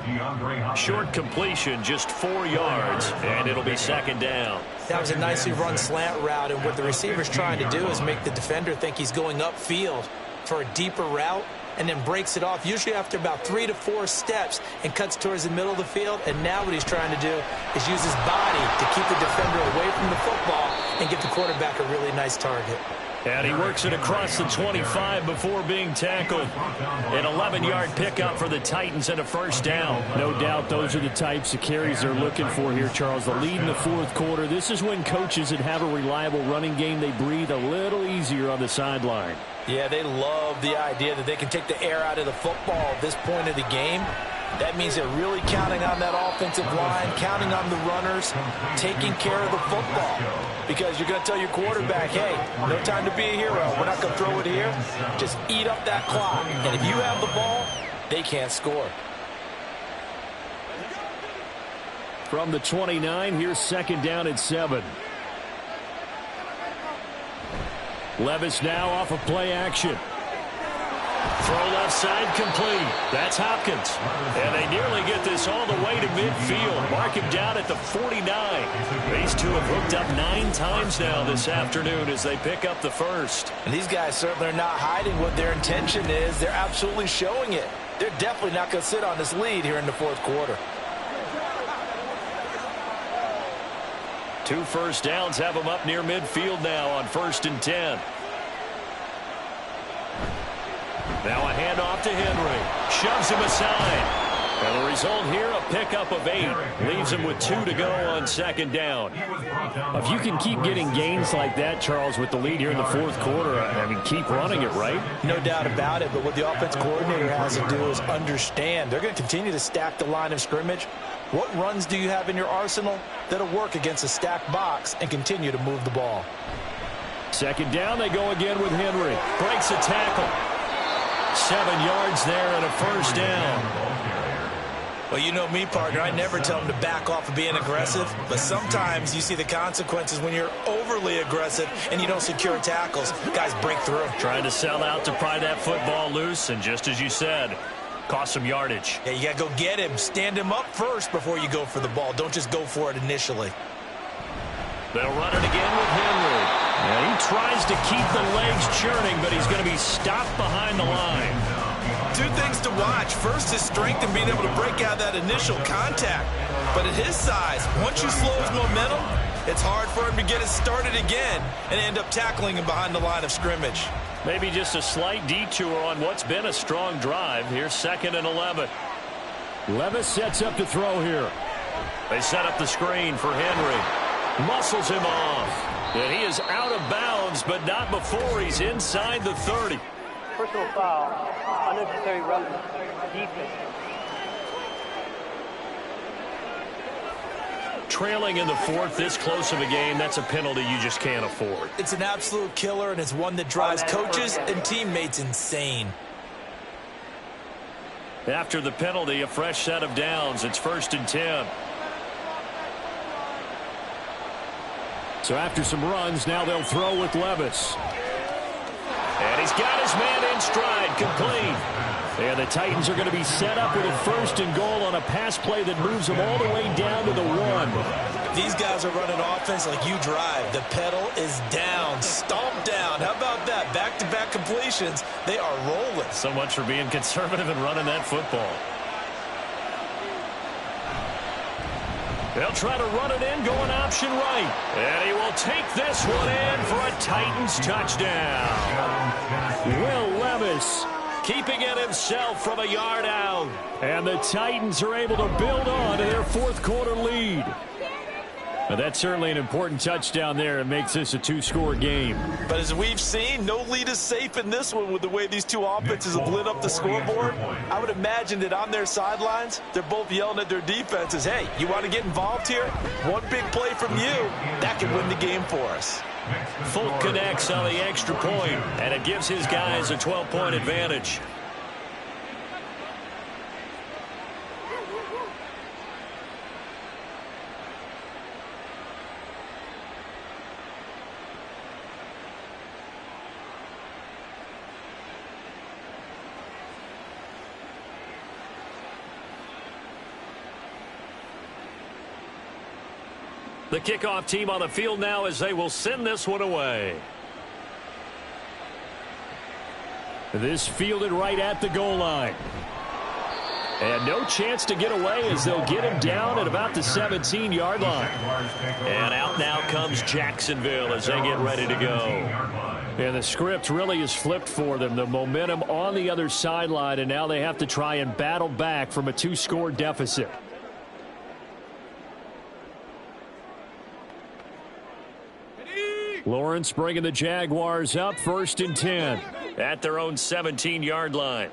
[SPEAKER 2] Short completion, just 4 yards, and it'll be 2nd down.
[SPEAKER 3] That was a nicely run slant route, and what the receiver's trying to do is make the defender think he's going upfield for a deeper route, and then breaks it off, usually after about 3 to 4 steps, and cuts towards the middle of the field. And now what he's trying to do is use his body to keep the defender away from the football and give the quarterback a really nice target.
[SPEAKER 2] And he works it across the 25 before being tackled. An 11-yard pickup for the Titans and a 1st down. No doubt those are the types of carries they're looking for here, Charles. The lead in the 4th quarter. This is when coaches that have a reliable running game, they breathe a little easier on the sideline.
[SPEAKER 3] Yeah, they love the idea that they can take the air out of the football at this point of the game. That means they're really counting on that offensive line, counting on the runners, taking care of the football. Because you're going to tell your quarterback, hey, no time to be a hero. We're not going to throw it here. Just eat up that clock. And if you have the ball, they can't score.
[SPEAKER 2] From the 29, here's 2nd down and 7. Levis now off of play action. Throw left side complete. That's Hopkins. And they nearly get this all the way to midfield. Mark him down at the 49. These two have hooked up 9 times now this afternoon as they pick up the 1st.
[SPEAKER 3] And these guys certainly are not hiding what their intention is. They're absolutely showing it. They're definitely not going to sit on this lead here in the 4th quarter.
[SPEAKER 2] 2 1st downs have them up near midfield now on 1st and 10. Now a handoff to Henry. Shoves him aside. And the result here, a pickup of 8. Leaves him with 2 to go on 2nd down. If you can keep getting gains like that, Charles, with the lead here in the 4th quarter, I mean, keep running it, right?
[SPEAKER 3] No doubt about it. But what the offense coordinator has to do is understand. They're going to continue to stack the line of scrimmage. What runs do you have in your arsenal that'll work against a stacked box and continue to move the ball?
[SPEAKER 2] 2nd down, they go again with Henry. Breaks a tackle. 7 yards there and a 1st down.
[SPEAKER 3] Well, you know me, partner. I never tell them to back off of being aggressive, but sometimes you see the consequences when you're overly aggressive and you don't secure tackles. Guys break through.
[SPEAKER 2] Trying to sell out to pry that football loose, and just as you said, cost some yardage.
[SPEAKER 3] Yeah, you got to go get him. Stand him up first before you go for the ball. Don't just go for it initially.
[SPEAKER 2] They'll run it again with Henry. And he tries to keep the legs churning, but he's going to be stopped behind the line.
[SPEAKER 4] 2 things to watch. First, his strength and being able to break out that initial contact. But at his size, once you slow his momentum, it's hard for him to get it started again and end up tackling him behind the line of scrimmage.
[SPEAKER 2] Maybe just a slight detour on what's been a strong drive. Here's 2nd and 11. Levis sets up to throw here. They set up the screen for Henry. Muscles him off. And he is out of bounds, but not before he's inside the 30.
[SPEAKER 9] Personal foul, unnecessary roughness, defense.
[SPEAKER 2] Trailing in the 4th, this close of a game, that's a penalty you just can't afford.
[SPEAKER 3] It's an absolute killer, and it's one that drives coaches and teammates insane.
[SPEAKER 2] After the penalty, a fresh set of downs. It's 1st and 10. So after some runs, now they'll throw with Levis. And he's got his man in stride, complete. And the Titans are going to be set up with a 1st and goal on a pass play that moves them all the way down to the 1.
[SPEAKER 3] These guys are running offense like you drive. The pedal is down, stomped down. How about that? Back-to-back completions. They are rolling.
[SPEAKER 2] So much for being conservative and running that football. They'll try to run it in, going option right. And he will take this one in for a Titans touchdown. Will Levis keeping it himself from a yard out. And the Titans are able to build on to their 4th quarter lead. But that's certainly an important touchdown there. It makes this a 2-score game.
[SPEAKER 3] But as we've seen, no lead is safe in this one with the way these two offenses have lit up the scoreboard. I would imagine that on their sidelines, they're both yelling at their defenses, hey, you want to get involved here? One big play from you, that can win the game for us.
[SPEAKER 2] Folk connects on the extra point, and it gives his guys a 12-point advantage. The kickoff team on the field now as they will send this one away. This fielded right at the goal line. And no chance to get away as they'll get him down at about the 17-yard line.
[SPEAKER 5] And out now comes Jacksonville as they get ready to go.
[SPEAKER 2] And the script really is flipped for them. The momentum on the other sideline, and now they have to try and battle back from a 2-score deficit. Lawrence bringing the Jaguars up 1st and 10.
[SPEAKER 5] At their own 17-yard line.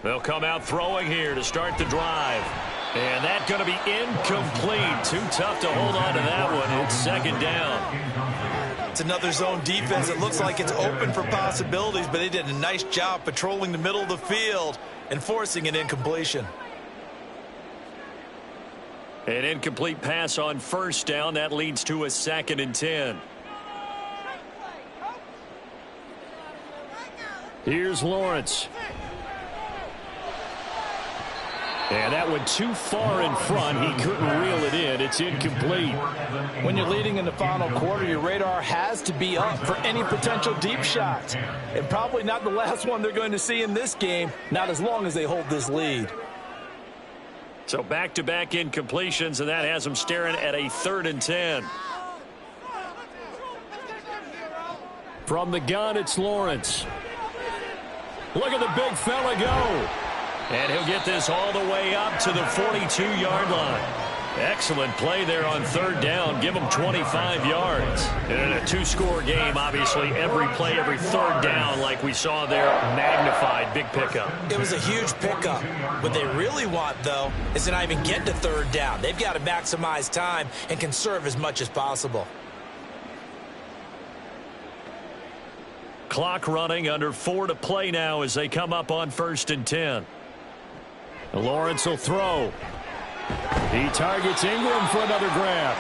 [SPEAKER 5] They'll come out throwing here to start the drive.
[SPEAKER 2] And that's going to be incomplete. Too tough to hold on to that one. It's 2nd down.
[SPEAKER 4] It's another zone defense. It looks like it's open for possibilities, but they did a nice job patrolling the middle of the field and forcing an incompletion.
[SPEAKER 2] An incomplete pass on 1st down. That leads to a 2nd and 10. Here's Lawrence. And that went too far in front. He couldn't reel it in. It's incomplete.
[SPEAKER 3] When you're leading in the final quarter, your radar has to be up for any potential deep shots. And probably not the last one they're going to see in this game, not as long as they hold this lead.
[SPEAKER 2] So back-to-back incompletions, and that has them staring at a 3rd and 10. From the gun, it's Lawrence. Look at the big fella go. And he'll get this all the way up to the 42-yard line. Excellent play there on 3rd down. Give them 25 yards. And in a 2-score game, obviously, every play, every 3rd down, like we saw there, magnified. Big pickup.
[SPEAKER 3] It was a huge pickup. What they really want, though, is to not even get to 3rd down. They've got to maximize time and conserve as much as possible.
[SPEAKER 2] Clock running, under 4 to play now as they come up on 1st and 10. Lawrence will throw. He targets Ingram for another grab.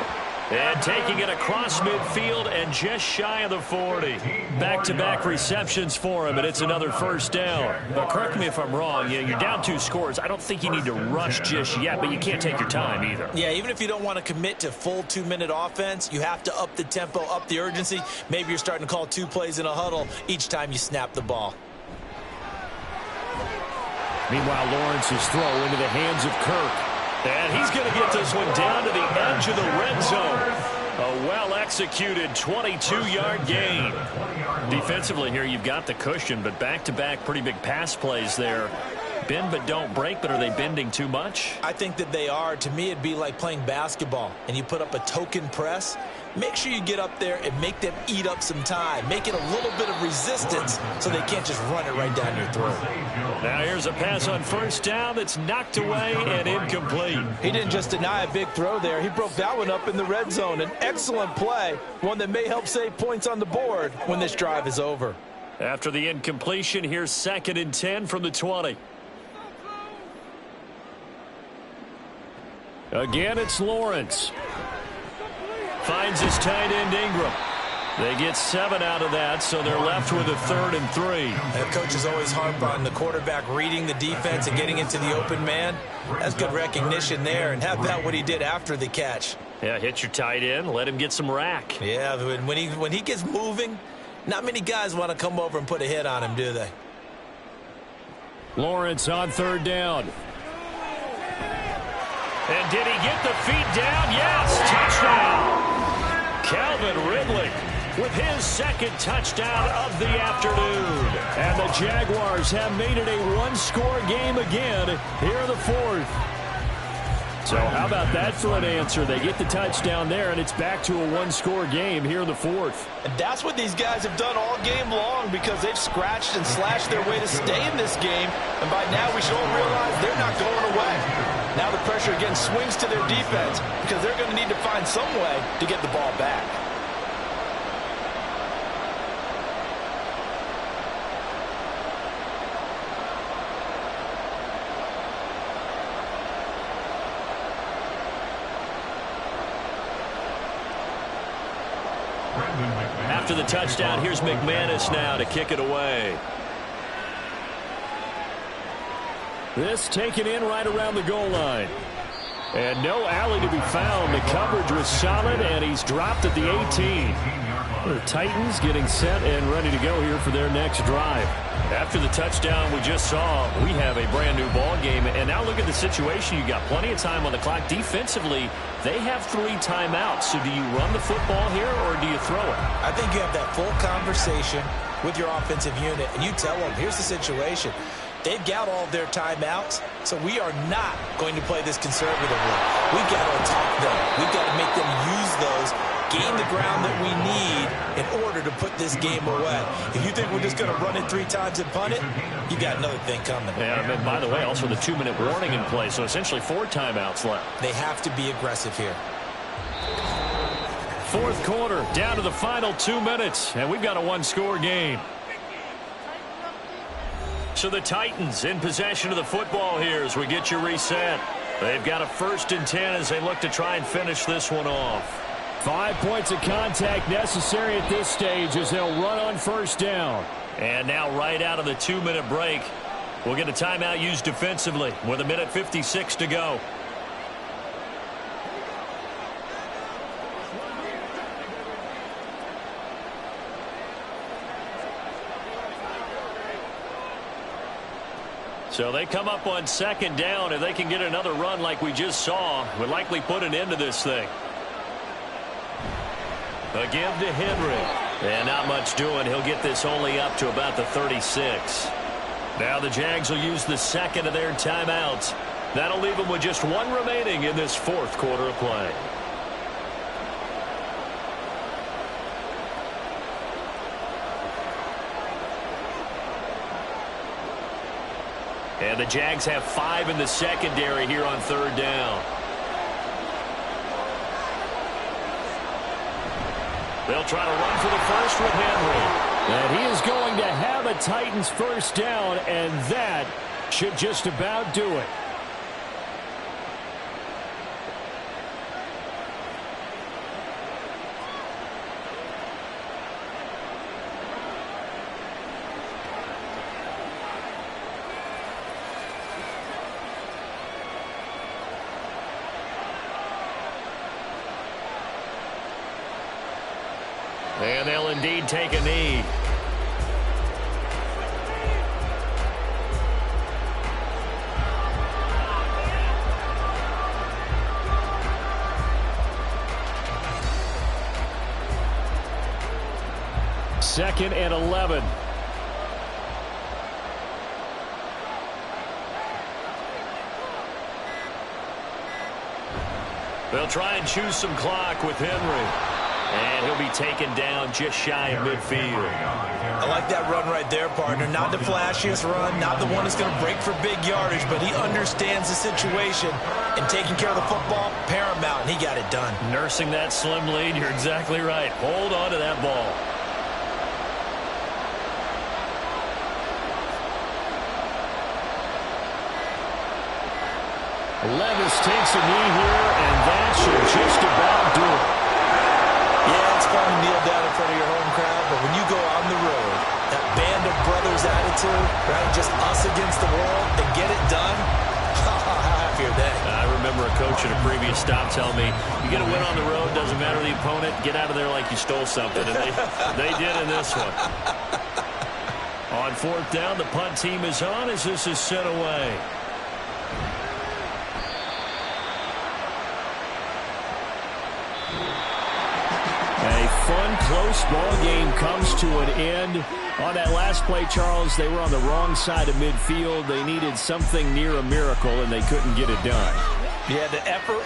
[SPEAKER 2] And taking it across midfield and just shy of the 40. Back-to-back receptions for him, and it's another 1st down. But correct me if I'm wrong. You're down 2 scores. I don't think you need to rush just yet, but you can't take your time either.
[SPEAKER 3] Yeah, even if you don't want to commit to full 2-minute offense, you have to up the tempo, up the urgency. Maybe you're starting to call 2 plays in a huddle each time you snap the ball.
[SPEAKER 2] Meanwhile, Lawrence's throw into the hands of Kirk. And he's going to get this one down to the edge of the red zone. A well-executed 22-yard gain. Defensively here, you've got the cushion, but back-to-back pretty big pass plays there. Bend but don't break, but are they bending too much?
[SPEAKER 3] I think that they are. To me, it'd be like playing basketball, and you put up a token press. Make sure you get up there and make them eat up some time. Make it a little bit of resistance so they can't just run it right down your throat.
[SPEAKER 2] Now here's a pass on 1st down that's knocked away and incomplete.
[SPEAKER 3] He didn't just deny a big throw there. He broke that one up in the red zone. An excellent play, one that may help save points on the board when this drive is over.
[SPEAKER 2] After the incompletion, here's 2nd and 10 from the 20. Again, it's Lawrence. Finds his tight end Ingram. They get 7 out of that, so they're left with a 3rd and 3.
[SPEAKER 3] The coach is always harp on the quarterback reading the defense and getting into the open man. That's good recognition there, and how about what he did after the catch?
[SPEAKER 2] Yeah, hit your tight end, let him get some rack.
[SPEAKER 3] Yeah, when he gets moving, not many guys want to come over and put a hit on him, do they?
[SPEAKER 2] Lawrence on 3rd down. And did he get the feet down? Yes, touchdown. Calvin Ridley with his 2nd touchdown of the afternoon. And the Jaguars have made it a 1-score game again here in the 4th. So how about that for an answer? They get the touchdown there, and it's back to a 1-score game here in the 4th.
[SPEAKER 3] And that's what these guys have done all game long, because they've scratched and slashed their way to stay in this game. And by now we should all realize they're not going away. Now the pressure again swings to their defense, because they're going to need to find some way to get the ball back.
[SPEAKER 2] After the touchdown, here's McManus now to kick it away. This taken in right around the goal line. And no alley to be found. The coverage was solid, and he's dropped at the 18. The Titans getting set and ready to go here for their next drive.
[SPEAKER 6] After the touchdown we just saw, we have a brand new ball game. And now look at the situation. You got plenty of time on the clock. Defensively, they have 3 timeouts. So do you run the football here or do you throw it?
[SPEAKER 3] I think you have that full conversation with your offensive unit, and you tell them, here's the situation. They've got all their timeouts, so we are not going to play this conservatively. We've got to attack them. We've got to make them use those, gain the ground that we need in order to put this game away. If you think we're just going to run it 3 times and punt it, you got another thing coming.
[SPEAKER 6] Yeah, and by the way, also the 2-minute warning in play, so essentially 4 timeouts left.
[SPEAKER 3] They have to be aggressive here.
[SPEAKER 2] Fourth quarter, down to the final 2 minutes, and we've got a 1-score game.
[SPEAKER 6] So the Titans in possession of the football here as we get you reset. They've got a 1st and 10 as they look to try and finish this one off.
[SPEAKER 2] 5 points of contact necessary at this stage as they'll run on 1st down.
[SPEAKER 6] And now right out of the 2-minute break, we'll get a timeout used defensively with 1:56 to go. So they come up on 2nd down. If they can get another run like we just saw, would likely put an end to this thing. A give to Henry. And not much doing. He'll get this only up to about the 36. Now the Jags will use the 2nd of their timeouts. That'll leave them with just 1 remaining in this 4th quarter of play. And the Jags have 5 in the secondary here on 3rd down. They'll try to run for the first with Henry.
[SPEAKER 2] And he is going to have a Titans 1st down, and that should just about do it.
[SPEAKER 6] And they'll indeed take a knee.
[SPEAKER 2] Second and 11.
[SPEAKER 6] They'll try and choose some clock with Henry. And he'll be taken down just shy of midfield.
[SPEAKER 3] I like that run right there, partner. Not the flashiest run, not the one that's going to break for big yardage, but he understands the situation, and taking care of the football, paramount, and he got it done.
[SPEAKER 6] Nursing that slim lead, you're exactly right. Hold on to that ball.
[SPEAKER 2] Levis takes a knee here, and that should just about do it.
[SPEAKER 3] Yeah, it's fun to kneel down in front of your home crowd, but when you go on the road, that band of brothers attitude, right, just us against the world, and get it done, how happy are they?
[SPEAKER 6] I remember a coach at a previous stop telling me, you get a win on the road, doesn't matter the opponent, get out of there like you stole something, and they did in this one. On 4th down, the punt team is on as this is sent away.
[SPEAKER 2] A fun, close ball game comes to an end. On that last play, Charles, they were on the wrong side of midfield. They needed something near a miracle, and they couldn't get it done.
[SPEAKER 3] Yeah, the effort,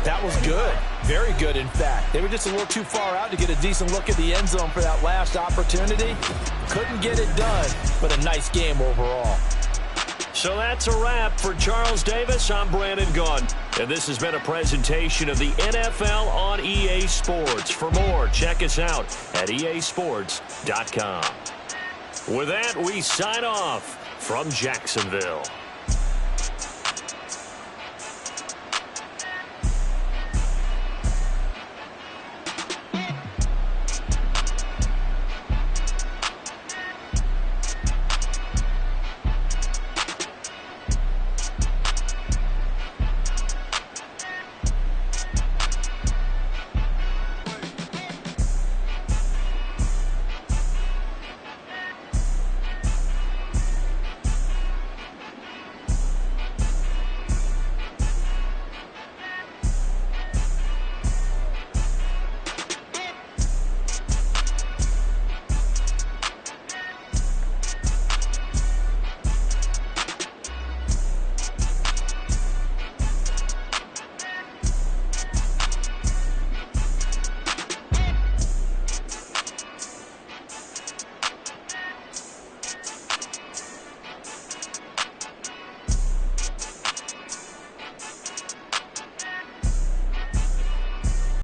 [SPEAKER 3] that was good. Very good, in fact. They were just a little too far out to get a decent look at the end zone for that last opportunity. Couldn't get it done, but a nice game overall.
[SPEAKER 6] So that's a wrap for Charles Davis. I'm Brandon Gunn. And this has been a presentation of the NFL on EA Sports. For more, check us out at easports.com. With that, we sign off from Jacksonville.